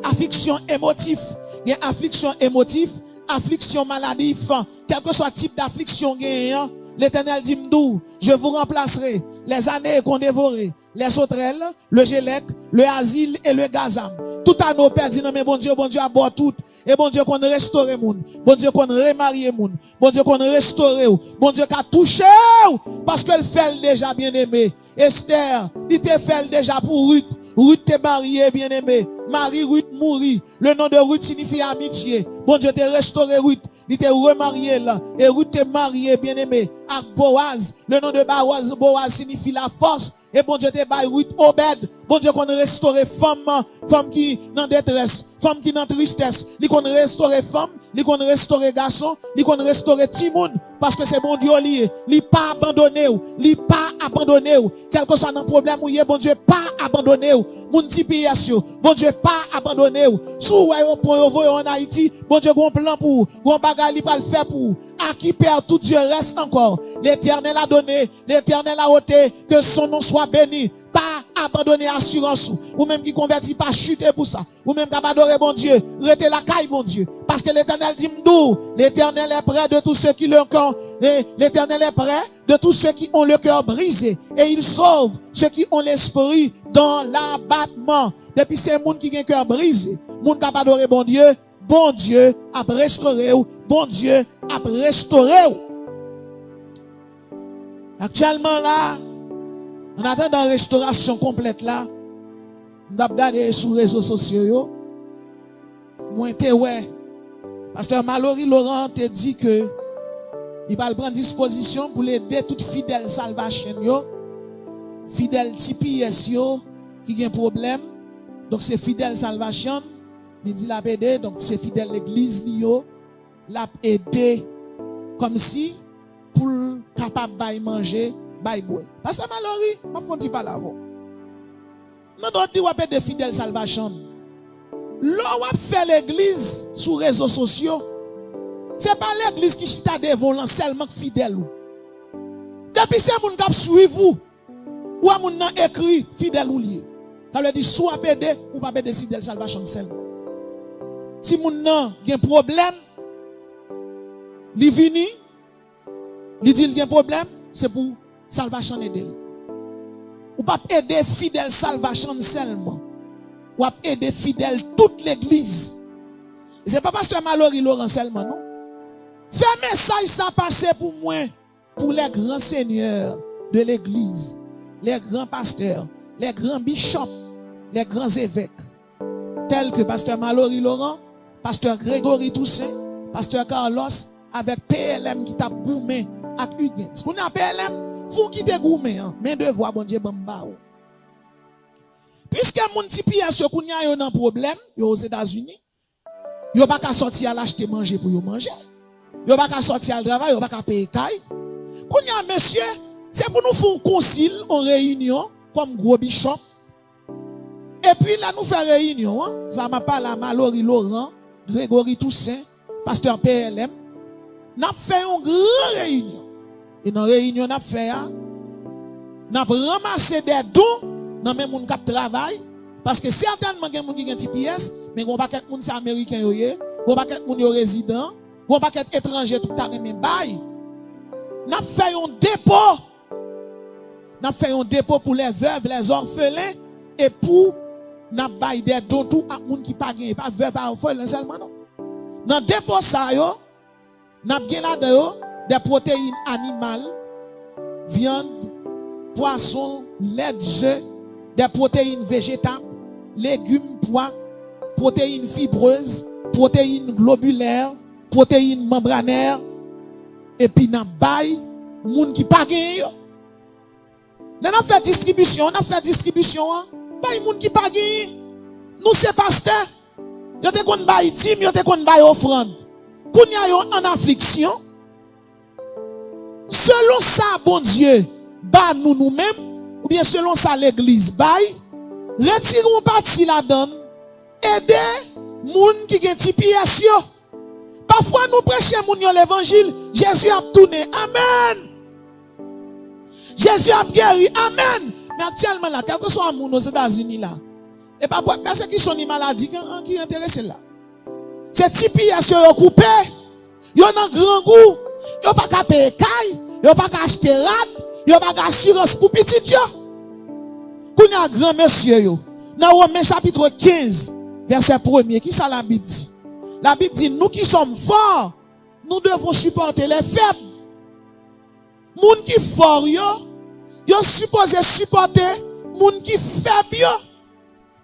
affliction émotive. Il y a affliction émotive, affliction maladif, quel que soit le type d'affliction gagnant. L'Éternel dit m'dou, je vous remplacerai les années qu'on dévoré, les sauterelles, le gélec, le asile et le gazam. Tout à nos perdus, non mais bon Dieu a boit tout. Et bon Dieu qu'on restaure moun. Bon Dieu qu'on remarie moun. Bon Dieu qu'on restaure. Bon Dieu qu'a touché parce qu'elle fait déjà bien aimé. Esther, il te fait déjà pour Ruth. Ruth t'est mariée bien aimé. Marie Ruth mourit. Le nom de Ruth signifie amitié. Bon Dieu t'est restauré Ruth. Il t'est remarié là. Et Ruth t'est mariée bien aimé. Avec Boaz. Le nom de Boaz signifie la force. Et bon Dieu t'est bail Ruth Obed. Bon Dieu qu'on restaure femme qui dans détresse, femme qui dans tristesse. Li qu'on restaure femme, li qu'on restaure garçon, li qu'on restaure timoun. Parce que c'est bon Dieu lié. Li pas abandonné ou. Li pas abandonné ou. Quel que soit un problème ou bon Dieu pas abandonné ou. Moun ti piasyo. Bon Dieu pas abandonné ou. Sou aéroport en Haïti, bon Dieu gon plan pour, gon bagay li pas le faire pour. À qui perd tout Dieu reste encore. L'Éternel a donné, l'Éternel a ôté, que son nom soit béni. Pas abandonner assurance ou même qui convertit pas chuter pour ça ou même qui adorer bon Dieu rester la caille bon Dieu parce que l'Éternel dit m'dou l'Éternel est près de tous ceux qui le cœur l'Éternel est près de tous ceux qui ont le cœur brisé et il sauve ceux qui ont l'esprit dans l'abattement. Depuis ces monde qui ont le cœur brisé monde qui adorer bon Dieu a restauré ou bon Dieu a restauré ou. Actuellement là on attend dans la restauration complète là. On a regardé sur les réseaux sociaux. Moi, ouais. Pasteur Mallory Laurent te dit que il va prendre disposition pour aider toutes fidèles salvation yo, fidèles TPS yo qui ont un problème. Donc c'est fidèles salvation, il dit la aider, donc c'est fidèles l'église yo, l'a aider comme si pour capable de manger. Pasteur Mallory, je ne dis pas là. Nous devons dire des fidèles salvation. Là, on fait l'église sur les réseaux sociaux. Ce n'est pas l'église qui chita devant seulement fidèle. Depuis c'est moun qui suivre vous, ou à moun écrit fidèle ou lié. Ça veut dire soit aider ou pas aider fidèle salvation seulement. Si moun nan gen problème, li vini, li dit il y a un problème, c'est pour salvation aider. Ou pas aider fidèle salvation seulement. Ou pas aider fidèle toute l'église. C'est pas pasteur Mallory Laurent seulement, non? Fais message ça passer pour moi, pour les grands seigneurs de l'église, les grands pasteurs, les grands bishops, les grands évêques, tels que pasteur Mallory Laurent, pasteur Grégory Toussaint, pasteur Carlos, avec PLM qui t'a goumé avec Hugues. Pour nous PLM, faut quitter goumé, mais devoir bon Dieu bamba. Puisque mon petit pièce yo kounya yo nan problème, yo aux États-Unis, yo pas qu'à sortir à l'acheter manger pour yo manger. Yo pas qu'à sortir à travail, yo pas qu'à payer caille. Kounya monsieur, c'est pour nous faire un concile en réunion comme gros bishop. Et puis là nous faire réunion, ça m'a pas la Mallory Laurent, Grégory Toussaint, pasteur PLM. N'a fait une grande réunion. Et dans la réunion n'a fait n'a ramassé des dons dans même moun k'ap travail parce que certainement gen moun qui gen TPS mais gon paquet moun c'est américain yo yé, gon paquet moun yo résident, gon paquet étranger tout ta même bail. N'a fait un dépôt. N'a fait un dépôt pour les veuves, les orphelins et pour n'a bail des dons tout à moun qui pas gen, pas veuve à orphelin seulement non. Dans dépôt ça yo n'a gen là-dedans des protéines animales, viande, poisson, lait d'œuf, des protéines végétales, légumes, pois, protéines fibreuses, protéines globulaires, protéines membranaires, et puis n'a bay, moun qui pa gen yo. Là on fait distribution, bay moun qui pa gen. Nous c'est pasteur. Yo te kon bay tim, yo te kon bay offrande. Kounya yo en affliction. Selon ça, bon Dieu, bah nous-mêmes, ou bien selon ça, l'église, baille, retirons partie la donne, aider moun qui gen TPS yo. Parfois nous prêchons l'évangile, Jésus a tourné. Amen. Jésus a guéri. Amen. Mais actuellement là, quel que soit le monde aux États-Unis là, et pas pour personne qui sont une maladie qui est intéressé là. C'est type qui sont coupé, ils ont un grand goût, ils n'ont pas qu'à payer caille, ils n'ont pas qu'à acheter rad, ils n'ont pas qu'à assurance pour petit yo. Qu'on a grand monsieur yo. Dans Romains chapitre 15, verset 1er, qui ça la Bible dit? La Bible dit, nous qui sommes forts, nous devons supporter les faibles. Moun qui fort yo supposé supporter moun qui faible yo.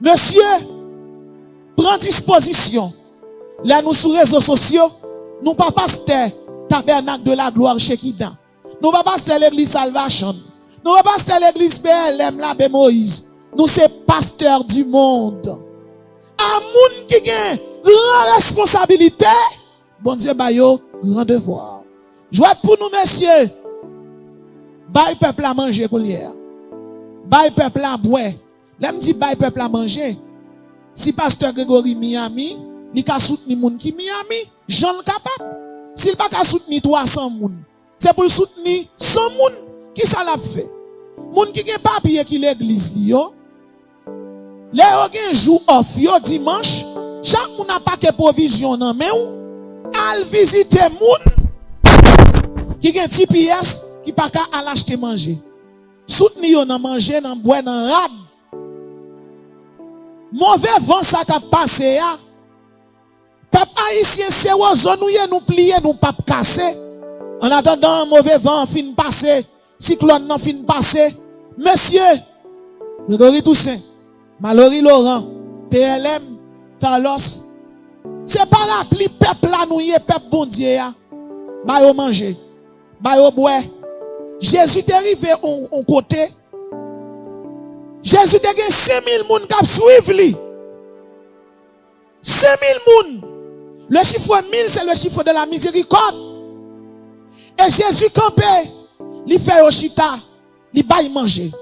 Monsieur, prends disposition. Là, nous sur les réseaux sociaux, nous pas pasteur tabernacle de la gloire chez Kida. Nous pas pasteur l'église Salvation. Nous pas pasteur l'église BLM la Moïse. Nous c'est pasteur du monde. Un monde qui a grande responsabilité, bon Dieu ba yo grand devoir. Joie pour nous messieurs. Bail peuple à manger collière. Bail peuple à boire. L'aime dit bail peuple à manger. Si pasteur Grégory Miami, il ka soutenir moun qui Miami, Jean capable. S'il pas ka soutenir 300 moun, c'est pour soutenir 100 moun qui ça l'a fait. Moun qui gen papier qui l'église li yo. Les gen jour off yo dimanche, chaque moun a pas que provision nan men ou, al visiter moun qui gen TPS qui pas ka al acheter manger. Soutenir yo nan manger, nan boire, nan rad. Mauvais vent ça qui passe ya. Peuple haïtien c'est aux zones où nous plier nous pas casser. En attendant mauvais vent fin passer, cyclone nan fin passer. Monsieur Grégory Toussaint, Mallory Laurent, PLM, Carlos, c'est pas rappli peuple là nous y peuple bon Dieu ya. Ba yo manger, ba yo boire. Jésus est arrivé on côté. Jésus a gagné 5000 moun qui suivent lui. 5000 moun. Le chiffre 1000 c'est le chiffre de la miséricorde. Et Jésus campé, il fait au chita, il baille manger.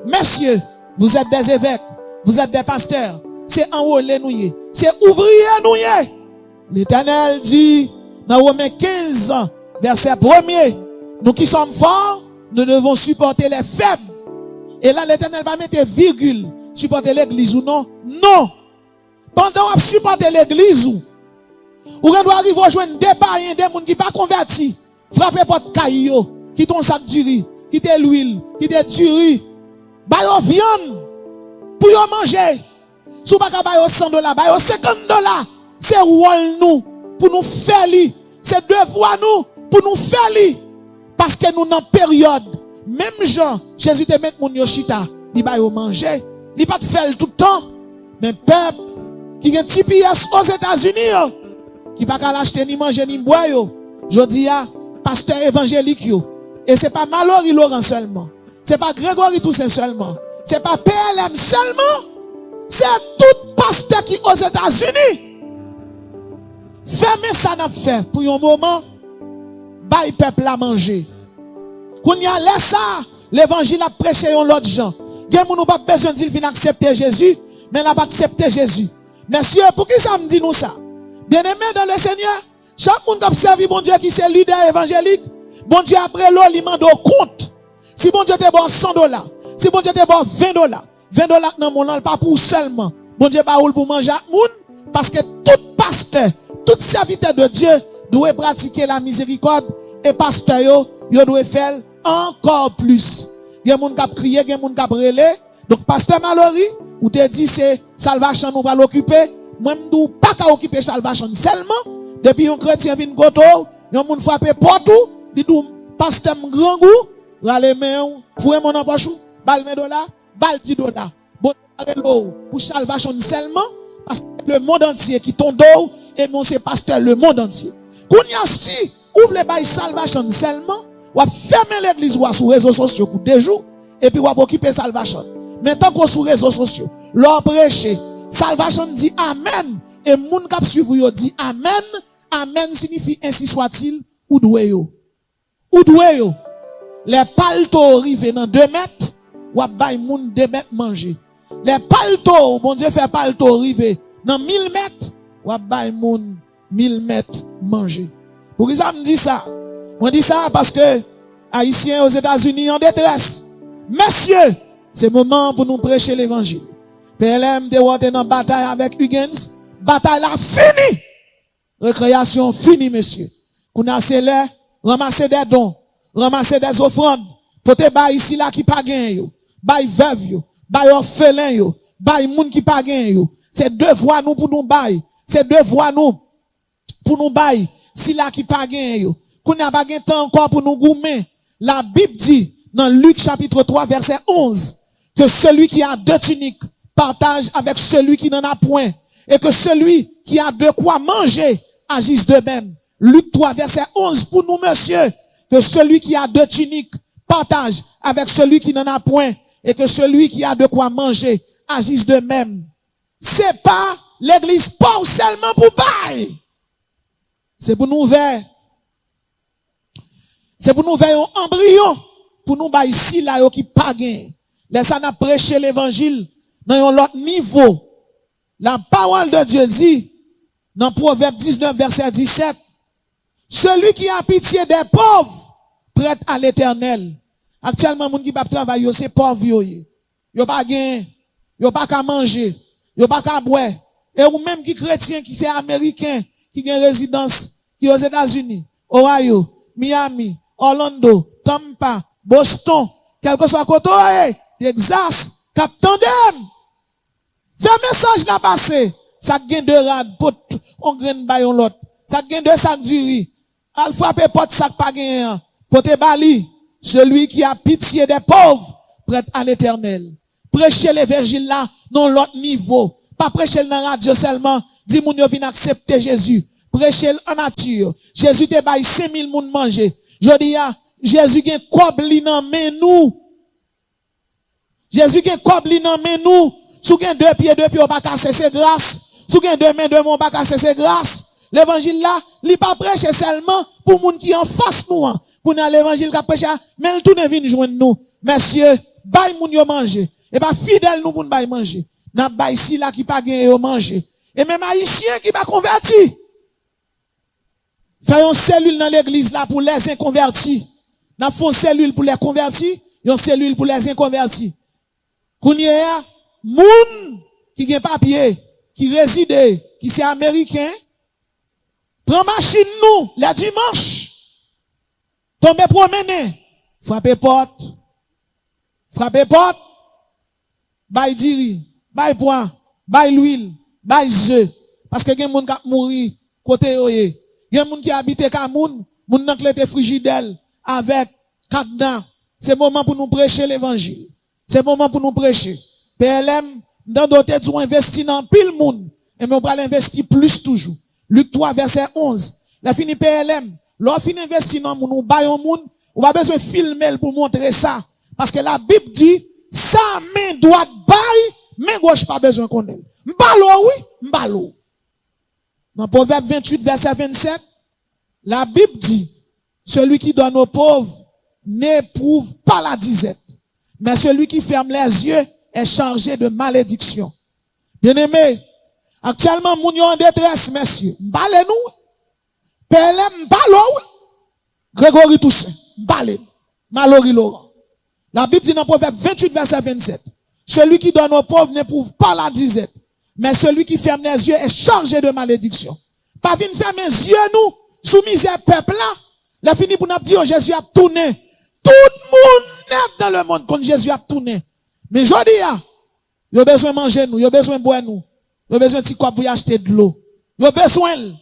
Messieurs, vous êtes des évêques, vous êtes des pasteurs, c'est enrôler nous, c'est ouvrier nous. L'Éternel dit dans Romains 15 verset 1er, nous qui sommes forts, nous devons supporter les faibles. Et là, l'Éternel va mettre virgule. Supporter l'église ou non? Non. Pendant qu'on supporter l'église ou doit arriver à joindre des païens, des gens qui ne sont pas convertis. Frapper porte caillou, qui ton sac du riz, qui te l'huile, qui te du riz. Bayo viande pour yo manger. Sou pas ka bayo $100, bayo $50. C'est rôle nous pour nous faire li. C'est devoir nous pour nous faire li. Parce que nous dans période. Même Jean, Jésus te met moun yo chita, li ba yo manger, li pas te faire tout le temps. Mais peuple qui gen TPS aux États-Unis qui pas ka l'acheter ni manger ni boire yo. Jodi a pasteur évangélique yo. Et c'est pas Mallory Laurent seulement. C'est pas Grégory Toussaint seulement. C'est pas PLM seulement. C'est tout pasteur qui aux États-Unis. Fermez ça n'a fait pour un moment. Bail peuple à manger. Qu'on y a laissé ça, l'évangile a prêché yon l'autre gens. Gen moun nou pas besoin de venir accepter Jésus, mais n'a pas accepté Jésus. Messieurs, pour qui ça me dit nous ça? Bien-aimé dans le Seigneur, chaque monde qui observe bon Dieu qui c'est leader évangélique, bon Dieu après l'eau, il mande au compte. Si bon Dieu te bon $100, si bon Dieu te bon $20, $20 dans mon nom, pas pour seulement. Bon Dieu pas pour manger à moun, parce que tout pasteur, tout serviteur de Dieu doit pratiquer la miséricorde et pasteur yo doit faire encore plus. Il y a des gens qui crient, il y a des gens qui relé. Donc, pasteur Mallory, ou te dit c'est salvation nous va l'occuper. Moi, nous pas qu'à occuper salvation seulement. Depuis un chrétien vient goto, yon moun frappe porte, dit pasteur grand goût, rale main, foué mon empoche, bal $1, bal $10. Bon, pour salvation seulement, parce que le monde entier qui tombe et non c'est pasteur le monde entier. Kounya si, ouvre les bails salvation seulement, ou fermer l'église ou sur les réseaux sociaux pour 2 jours, et puis ou occuper salvation. Maintenant qu'on sur les réseaux sociaux, leur prêcher, salvation dit amen, et moun kap suivre yo dit amen, amen signifie ainsi soit-il, ou doué yo. Ou doué yo. Les paltos arrivent dans 2 mètres, ou bay moun 2 mètres manger. Les paltos, bon Dieu fait palto arriver dans 1000 mètres, ou bay moun 1000 mètres manger. Pour qui ça me dit ça? On dit ça parce que Haïtiens aux États-Unis en détresse. Messieurs, c'est le moment pour nous prêcher l'évangile. PLM te dans bataille avec Huygens. Bataille là fini. Récréation fini, messieurs. Qu'on a célé, ramasser des dons, ramasser des offrandes. Pour te bailler ici là qui pas gain yo. Bailler veuve yo, bailler orphelin yo, bailler moun qui pas gain yo. C'est devoir nous pour nous bailler. C'est devoir nous pour nous bailler. Si là qui pas gain yo. Qu'on n'a pas gain temps encore pour nous goumer. La Bible dit dans Luc chapitre 3 verset 11 que celui qui a 2 tuniques partage avec celui qui n'en a point et que celui qui a de quoi manger agisse de même. Luc 3 verset 11 pour nous messieurs que celui qui a 2 tuniques partage avec celui qui n'en a point et que celui qui a de quoi manger agisse de même. C'est pas l'église pas seulement pour bailler. C'est pour nous faire. C'est pour nous faire un embryon pour nous bailler ici là qui pas gain. Laisse nous prêcher l'évangile dans un autre niveau. La parole de Dieu dit dans Proverbe 19 verset 17, celui qui a pitié des pauvres prête à l'Éternel. Actuellement moun qui pa travailler c'est pauvre yo pas gain, yo pas qu'à manger, yo pas qu'à boire. Et ou même qui chrétien qui c'est américain qui a résidence qui aux États-Unis, Ohio, Miami, Orlando, Tampa, Boston, quel que soit côté Texas, Cap-Tandem. Fais message là passé, ça gagne de rad pour on graine bayon l'autre. Ça gagne de sac du riz. Al frapper porte sac pas gagne pour te bali. Celui qui a pitié des pauvres prête à l'Éternel. Prêchez l'évangile là dans l'autre niveau. Pas prêcher dans la radio seulement. Dis moun yo vin accepter Jésus. Prêchez en nature. Jésus te baille 5000 moun manger. Jodi ya, Jésus gen kobli nan men nous. Jésus gen kobli nan men nous. Sou gen 2 pieds ou pas casser c'est grâce. Sou gen 2 mains 2 mon pas casser c'est grâce. L'évangile là, li pas prêcher seulement pour moun qui en face nous. Pour nous l'évangile qu'a prêché, mais tout ne vient joindre nous. Messieurs, bay moun yo manger. Et pas fidèle nous pour nous bay manger. N'a bay ici là qui pas gagné yo manger. Et même haïtien qui pas converti. Faisons une cellule dans l'église là pour les inconvertis. N'a font cellule pour les convertis, une cellule pour les inconvertis. Kounye moun qui gen papier, qui réside, qui c'est américain, prend machine nous les dimanches. Tombe promener, frappe porte, bay diri, bay poing, bay l'huile, bay œuf, parce que gen moun k'ap mouri côté yoye, gen moun qui habite ka moun nan klete frigidel avec cadenas. C'est moment pour nous prêcher l'évangile. C'est moment pour nous prêcher. PLM dans doté du investi dans pile moun et mais on va l'investir plus toujours. Luc 3 verset 11. La fini PLM l'on fin investi dans moun ou bayon moun, ou pas besoin filmer pour montrer ça parce que la Bible dit ça main droite baille, main gauche pas besoin connaître. M'balo oui, m'balo. Dans Proverbe 28 verset 27, la Bible dit celui qui donne aux pauvres n'éprouve pas la disette, mais celui qui ferme les yeux est chargé de malédiction. Bien-aimé, actuellement moun yo en détresse messieurs. M'bale nous. PLM Balo, Grégory Toussaint, Balé, Mallory Laurent. La Bible dit dans Proverbe 28 verset 27, celui qui donne aux pauvres n'éprouve pas la disette, mais celui qui ferme les yeux est chargé de malédiction. Pas vin fermer les yeux nous, sous misère peuple là, la fini pour nous dire Jésus a tourné. Tout le monde net dans le monde quand Jésus a tourné. Mais jodi a, yo besoin manger nous, yo besoin boire nous, yo besoin petit quoi pour y acheter de l'eau. Yo besoin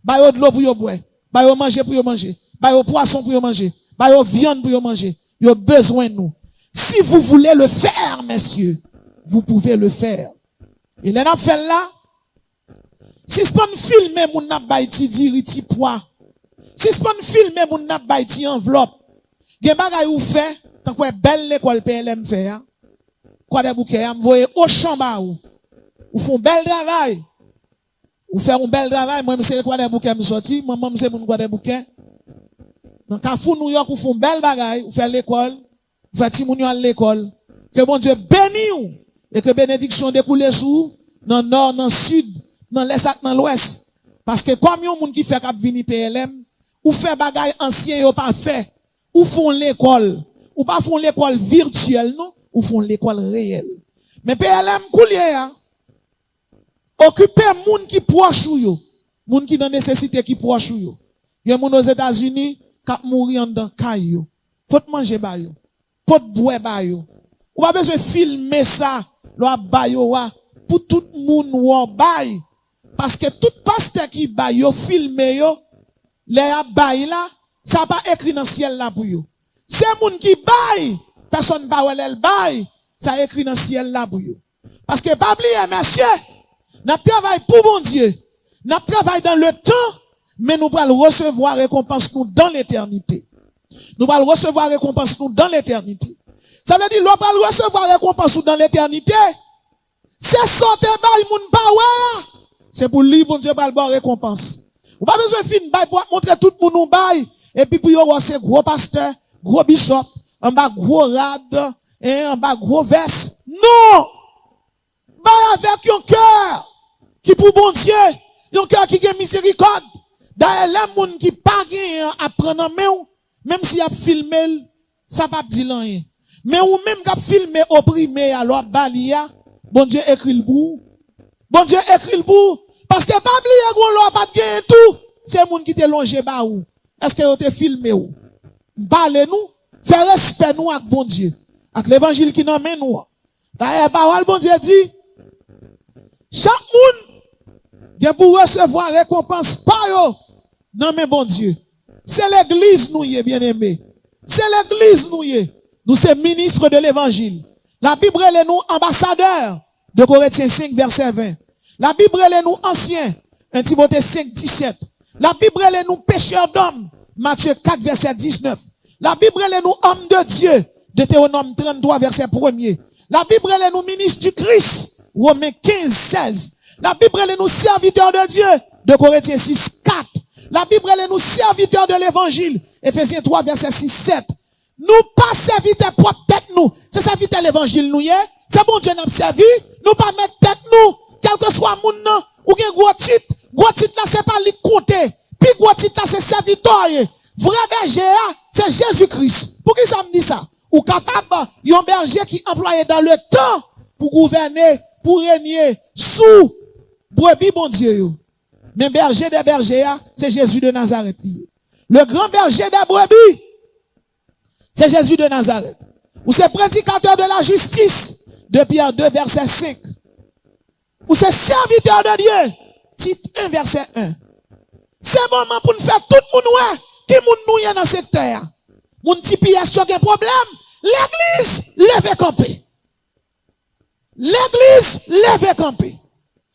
ba yo de l'eau pour yo boire, ba yo manger pour yo manger, ba yo poisson pour yo manger, ba yo viande pour yo manger. Yo besoin nous. Si vous voulez le faire, messieurs, vous pouvez le faire. Et les n'a fait là, si c'est pas filmer moun n'a bay ti diri ti poids, si c'est pas filmer moun n'a bay ti enveloppe, gen bagay ou fait, tant quoi belle l'école PLM fait, quoi des bouquets, m'voyer au chambre ou font bel travail. Ou faire un bel travail, moi, c'est quoi des bouquets me sorti, maman, c'est mon quoi des bouquets. Dans Carrefour, New York, ou font bel bagaille, ou faire l'école, ou faire Timounio à l'école. Que bon Dieu bénisse ou, et que bénédiction découle sous, dans le nord, dans le sud, dans l'est, dans l'ouest. Parce que comme yon moun qui fait k'ap vini PLM, ou fait bagay ancien yo pas fait, ou font l'école, ou pas font l'école virtuelle non, ou font l'école réelle. Mais PLM koulier a occuper moun qui proche ou yo, moun qui dans nécessité qui proche ou yo. Yon moun aux États-Unis k'ap mourir en dedans kay yo. Faut manger ba yo, faut boire ba yo. Ou pas besoin filmer ça, lo ba yo wa pour tout moun ou bay. Parce que tout pasteur qui bay yo filme yo, les bay là, ça pas écrit dans le ciel là pour yo. C'est moun qui bay, personne ba wel el bay, ça écrit dans le ciel là pour yo. Parce que pas oublier monsieur, n'a travail pour bon Dieu. N'a travail dans le temps, mais nous allons recevoir récompense nous dans l'éternité. Nous allons recevoir récompense nous dans l'éternité. Ça veut dire nous allons recevoir récompense nous dans l'éternité. C'est sortir bay moun ba ouais. C'est pour lui, bon Dieu, va le récompense. Ou pas besoin de fin bail pour montrer tout le monde bail. Et puis, pour y c'est gros pasteur, gros bishop, en bas gros rad, et en bas gros verse. Non! Bail avec un cœur, qui pour bon Dieu, un cœur qui a miséricorde. D'ailleurs, les gens qui pas gagnent à prendre en main, même si y a filmé, ça va pas dire rien. Mais ou même qui a filmé opprimé, alors balia, bon Dieu écrit le bout. Bon Dieu écrit le bout. Parce que pas oublier gros loi pas gagner tout. C'est moun qui te longé ba ou. Est-ce que vous te filmé ou? Parlez-nous, faire respect nous avec bon Dieu. Avec l'évangile qui nous mène nous. D'ailleurs parole bon Dieu dit chaque moun qui pour recevoir récompense par yo non mais bon Dieu. C'est l'église nous y est bien-aimé. C'est l'église nous y est. Nous c'est ministres de l'évangile. La Bible est nous ambassadeurs de Corinthiens 5 verset 20. La Bible est nous anciens, 1 Timothée 5, 17. La Bible est nous pécheurs d'hommes, Matthieu 4, verset 19. La Bible est nous hommes de Dieu, Deutéronome 33, verset 1er. La Bible est nous ministres du Christ, Romains 15, 16. La Bible est nous serviteurs de Dieu, de Corinthiens 6, 4. La Bible est nous serviteurs de l'évangile, Éphésiens 3, verset 6, 7. Nous pas serviteurs propre tête nous, c'est serviteurs l'évangile nous y est. C'est bon Dieu n'a servi, nous pas mettre tête nous. Quel que soit moun nan, ou gen gros titre là c'est pas li compter. Puis gros titre là c'est serviteur. Vrai berger c'est Jésus-Christ. Pour qui ça me dit ça? Ou capable yon berger qui employé dans le temps pour gouverner, pour régner sous brebis bon Dieu yo. Mais berger des bergers c'est Jésus de Nazareth. Le grand berger des brebis c'est Jésus de Nazareth. Ou c'est prédicateur de la justice de Pierre 2 verset 5. Ou c'est serviteur de Dieu. Titre 1, verset 1. C'est le moment pour nous faire tout le monde, ouais, qui moun nou yé dans le secteur. Moun ti pièce qui a problème. L'église, levez camper. L'église, levez camper.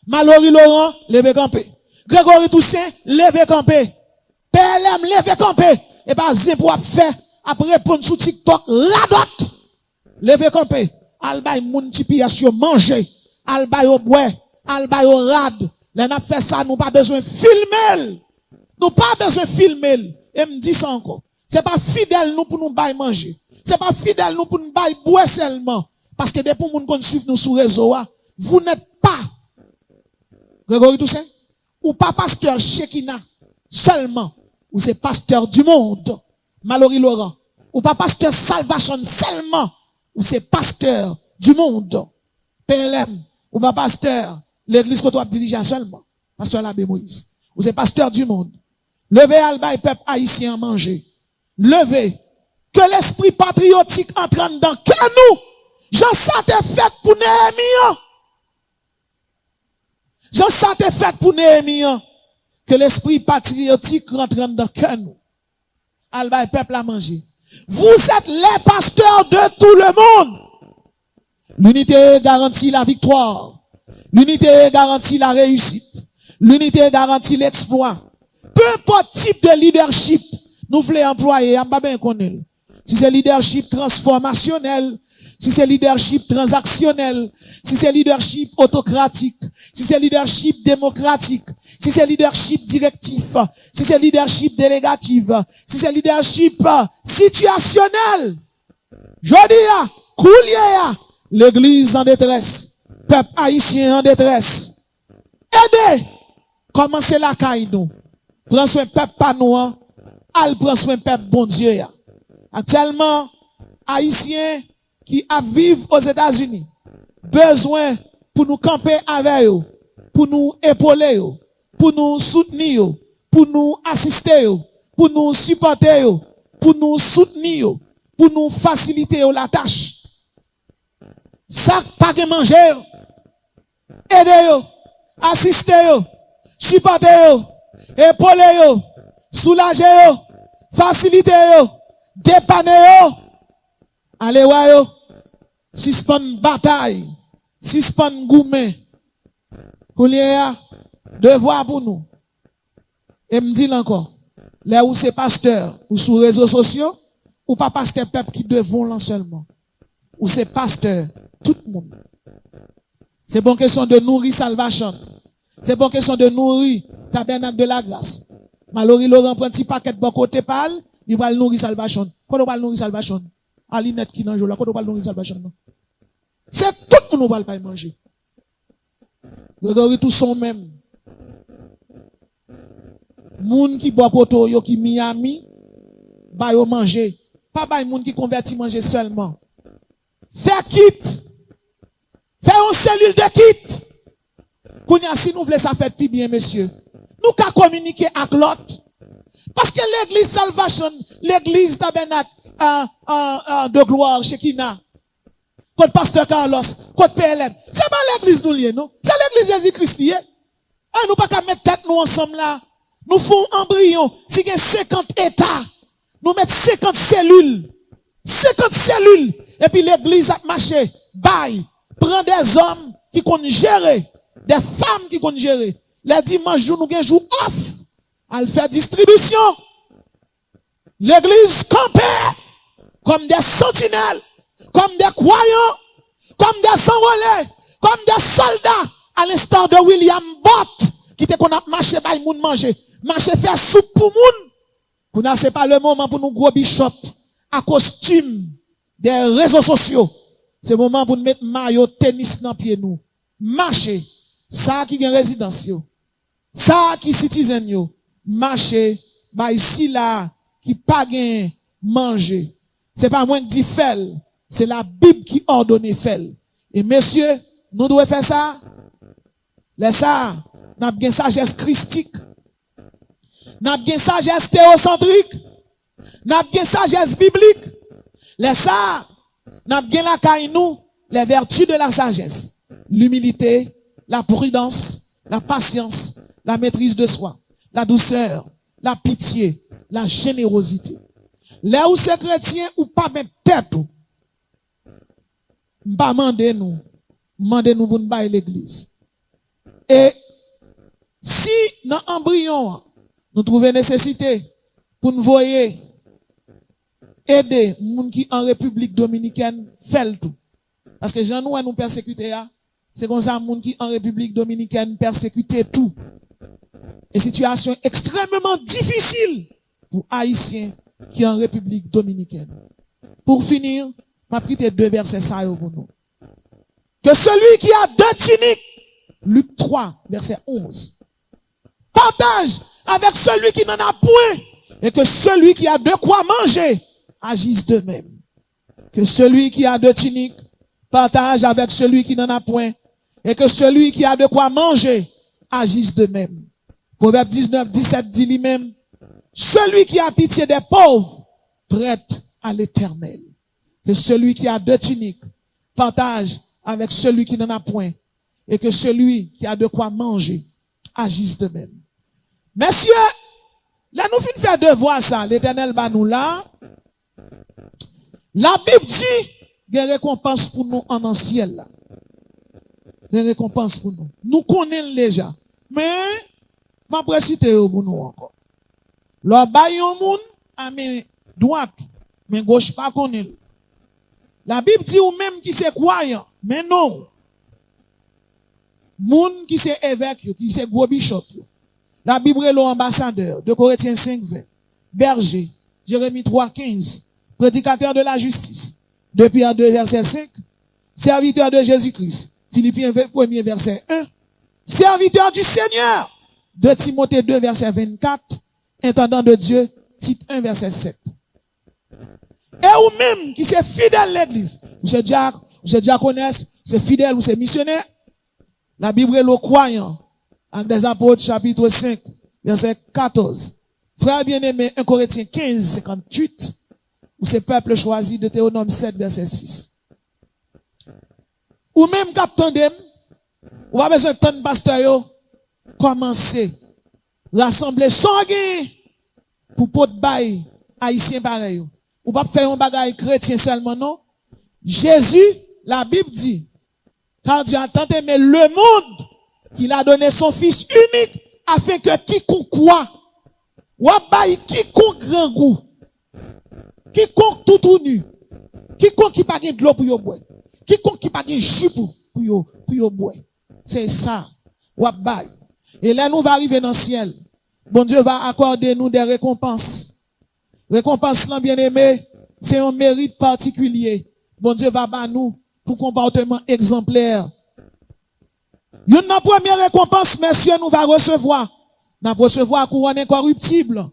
Mallory Laurent, levez camper. Grégory Toussaint, levez camper. PLM, levez camper. Et pas zin pour faire, après répondre sous TikTok, radot. Levez camper. Albay moun ti pièce manger. Albay au bois, albay au rad. Là, n'a fait ça, nous pas besoin de filmer. Nous pas besoin de filmer. Et me dit ça encore. C'est pas fidèle nous pour nous bailler manger. C'est pas fidèle nous pour nous bailler boire seulement. Parce que depuis moun kon suivre nous sur réseau, vous n'êtes pas Grégory Toussaint ou pas pasteur Shekina seulement, ou c'est pasteur du monde. Mallory Laurent ou pas pasteur Salvation seulement, ou c'est pasteur du monde. PLM ou pas pasteur l'église que toi dirigeant seulement, pasteur l'abbé Moïse. Ou c'est pasteur du monde. Levez alba et peuple haïtien manger. Levez. Que l'esprit patriotique entre dans que nous. Jean ça t'est fait pour Néhémie. Jean ça t'est fait pour Néhémie. Que l'esprit patriotique rentre dans que nous. Alba et peuple à manger. Vous êtes les pasteurs de tout le monde. L'unité garantit la victoire. L'unité garantit la réussite. L'unité garantit l'exploit. Peu importe type de leadership, nous voulons employer, on va bien connaître. Si c'est leadership transformationnel, si c'est leadership transactionnel, si c'est leadership autocratique, si c'est leadership démocratique, si c'est leadership directif, si c'est leadership délégatif, si c'est leadership situationnel. Jodi Koulier, l'église en détresse, peuple haïtien en détresse. Aidez Commencez la caille nous. Prends soin peuple pas nous, al prend soin peuple bon Dieu ya. Actuellement, Haïtiens qui vivent aux États-Unis, besoin pour nous camper avec eux, pour nous épauler eux, pour nous soutenir eux, pour nous assister eux, pour nous supporter eux, pour nous soutenir eux, pour nous faciliter eux la tâche. Ça pas que manger, aider eux, assister eux, supporter eux, épauler eux, soulager eux, faciliter eux, dépanner eux. Allez ouais yo, suspend bataille, suspend gourmet. Pour les devoir pour nous. Et me dit encore, là où c'est pasteur, ou sur les réseaux sociaux, ou pas pasteur peuple qui devons là seulement. Ou c'est pasteur, tout le monde. C'est bon question de nourrir salvation. C'est bon question de nourrir tabernacle de la grâce. Malori Laurent prend un petit paquet de bon côté parle, il va nourrir salvation. Quand on va nourrir salvation? Alinette qui n'en là, quand on va nourrir salvation? C'est tout le monde va pas manger. Regardez tous sont même. Moun qui boit koto yo qui Miami, ba yo manger. Pas bay moun qui converti manger seulement. Fais kit. Fais une cellule de kit. Kounya si nous voulons ça faire plus bien, monsieur. Nous qu'à communiquer avec l'autre. Parce que l'église Salvation, l'église tabernacle de gloire chez Kina, côté pasteur Carlos, côté PLM, c'est pas l'église nous lié, non? C'est l'église Jésus-Christ lié. Nous pas qu'à mettre tête nous ensemble là. Nous faisons embryon. Si il y a 50 États, nous mettons 50 cellules. 50 cellules. Et puis l'église a marché. Bye. Prend des hommes qui connaissent gérer. Des femmes qui connaissent gérer. Les dimanches, nous avons jour off. Elle fait distribution. L'église campait comme des sentinelles, comme des croyants, comme des enrôlés, comme des soldats, à l'instar de William Bott, qui était qu'on a marché par moun manger. Marché faire soupe pour moun. Pour nous, c'est pas le moment pour nous gros bishop à costume des réseaux sociaux. C'est le moment pour nous mettre maillot tennis dans pied nous. Marcher. Ça qui est résidence yo. Ça qui citizen yo. Marcher. Bah ici là, qui pas gain manger. C'est pas moi qui dit fait. C'est la Bible qui ordonne fait. Et messieurs, nous devons faire ça. Les ça, nous avons une sagesse christique. Nous avons une sagesse théocentrique. Nous avons une sagesse biblique. Les ça, nous avons la caille nous, les vertus de la sagesse. L'humilité, la prudence, la patience, la maîtrise de soi, la douceur, la pitié, la générosité. Là où c'est chrétien ou pas mettre tête ou, pas mandez-nous pour nous bailler l'église. Et si dans l'embryon, nous trouvons nécessité pour nous voyer, aider les gens qui en République Dominicaine fait tout. Parce que gens nous persécuter, c'est comme ça, les gens qui en République Dominicaine persécuter tout. Et situation extrêmement difficile pour Haïtiens qui en République Dominicaine. Pour finir, m'a pris 2 versets ça pour nous. Que celui qui a 2 tuniques, Luc 3, verset 11, partage avec celui qui n'en a point, et que celui qui a de quoi manger agisse de même. Que celui qui a 2 tuniques partage avec celui qui n'en a point, et que celui qui a de quoi manger agisse de même. Proverbe 19, 17 dit lui-même, celui qui a pitié des pauvres prête à l'Éternel. Que celui qui a 2 tuniques partage avec celui qui n'en a point, et que celui qui a de quoi manger agisse de même. Messieurs, là nous finissons faire devoir ça, l'Éternel va nous là. La Bible dit, il y a une récompense pour nous en ciel là. Il y a une récompense pour nous. Nous connaissons déjà. Mais, ma précité pour nous encore. Leur baillon moun, à main droite, mais gauche pas connaît. La Bible dit ou même qui c'est croyant, mais non. Moun qui c'est évêque, qui c'est gros bishop. La Bible est l'ambassadeur, de Corinthiens 5, 20. Berger, Jérémie 3, 15. Prédicateur de la justice. Depuis en 2 verset 5. Serviteur de Jésus-Christ. Philippiens 1 verset 1. Serviteur du Seigneur. 2 Timothée 2, verset 24, intendant de Dieu, Tite 1, verset 7. Et ou même qui c'est fidèle à l'église, vous êtes diaconesse, c'est fidèle ou c'est missionnaire, la Bible est le croyant, Actes des Apôtres, chapitre 5, verset 14. Frère bien-aimé, 1 Corinthiens 15, 58, ou c'est peuple choisi, Deutéronome 7, verset 6. Ou même captain d'em, ou pas besoin de temps pasteur yo, commencer, rassembler sanguin, pour pot bail, haïtien pareil. Ou pas faire un bagage chrétien seulement, non? Jésus, la Bible dit, car Dieu a tant aimé le monde, qu'il a donné son fils unique, afin que quiconque croit, ou bail quiconque grand goût, quiconque tout nu, quiconque qui pas de l'eau pour yo boire, quiconque qui pas de jus pour yo boire. C'est ça, ou bail. Et là, nous va arriver dans le ciel. Bon Dieu va accorder nous des récompenses. Récompense, bien aimé, c'est un mérite particulier. Bon Dieu va battre nous pour comportement exemplaire. Une première récompense, messieurs, nous va recevoir. Nous va recevoir couronne incorruptible.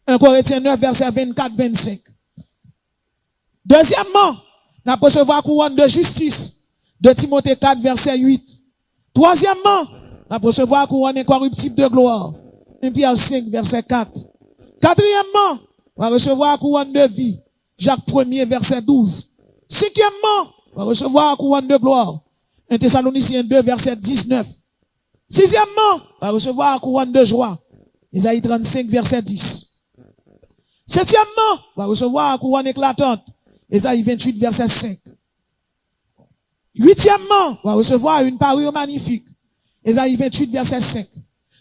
1 Corinthiens 9, verset 24-25. Deuxièmement, nous va recevoir couronne de justice. 2 Timothée 4, verset 8. Troisièmement, nous va recevoir couronne incorruptible de gloire. 1 Pierre 5, verset 4. Quatrièmement, on va recevoir couronne de vie. Jacques 1er, verset 12. Cinquièmement, on va recevoir couronne de gloire. 1 Thessaloniciens 2, verset 19. Sixièmement, on va recevoir couronne de joie. Isaïe 35, verset 10. Septièmement, on va recevoir couronne éclatante. Isaïe 28, verset 5. Huitièmement, on va recevoir une parure magnifique. Isaïe 28, verset 5.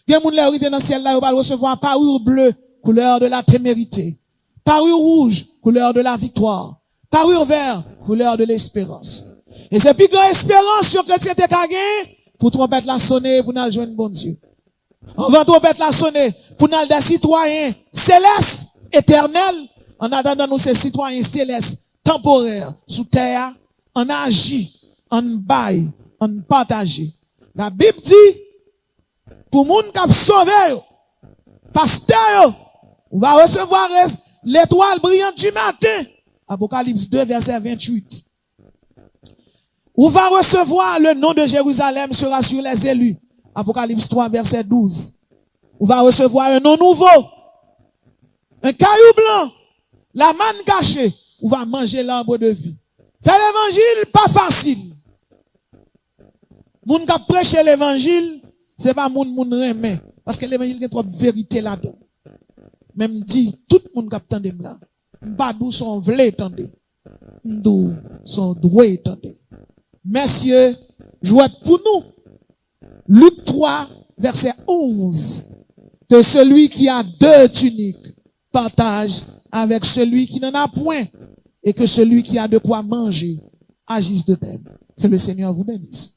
Il y a des gens qui arrivent dans le ciel là, on va recevoir parure bleue, couleur de la témérité. Parure rouge, couleur de la victoire. Parure vert, couleur de l'espérance. Et c'est plus grande espérance sur chrétien te gagné pour trompette la sonner pour nous joindre bon Dieu. On va trompette la sonner pour nous des citoyens célestes, éternels, en attendant nous ces citoyens célestes, temporaires, sous terre, en agit, en bail, en partager. La Bible dit, pour moun k'ap sauvé, pasteur, on va recevoir l'étoile brillante du matin. Apocalypse 2, verset 28. On va recevoir le nom de Jérusalem sera sur les élus. Apocalypse 3, verset 12. On va recevoir un nom nouveau. Un caillou blanc. La manne cachée. On va manger l'arbre de vie. Faire l'évangile, pas facile. Moun qui prêche l'évangile, c'est pas moun remet. Parce que l'évangile a trop de vérité là-dedans. Même dit, tout le monde qui attend là. Pas d'où sont vle tendez. D'où sont doués tendez. Messieurs, jouez pour nous. Luc 3, verset 11. Que celui qui a 2 tuniques partage avec celui qui n'en a point. Et que celui qui a de quoi manger agisse de même. Que le Seigneur vous bénisse.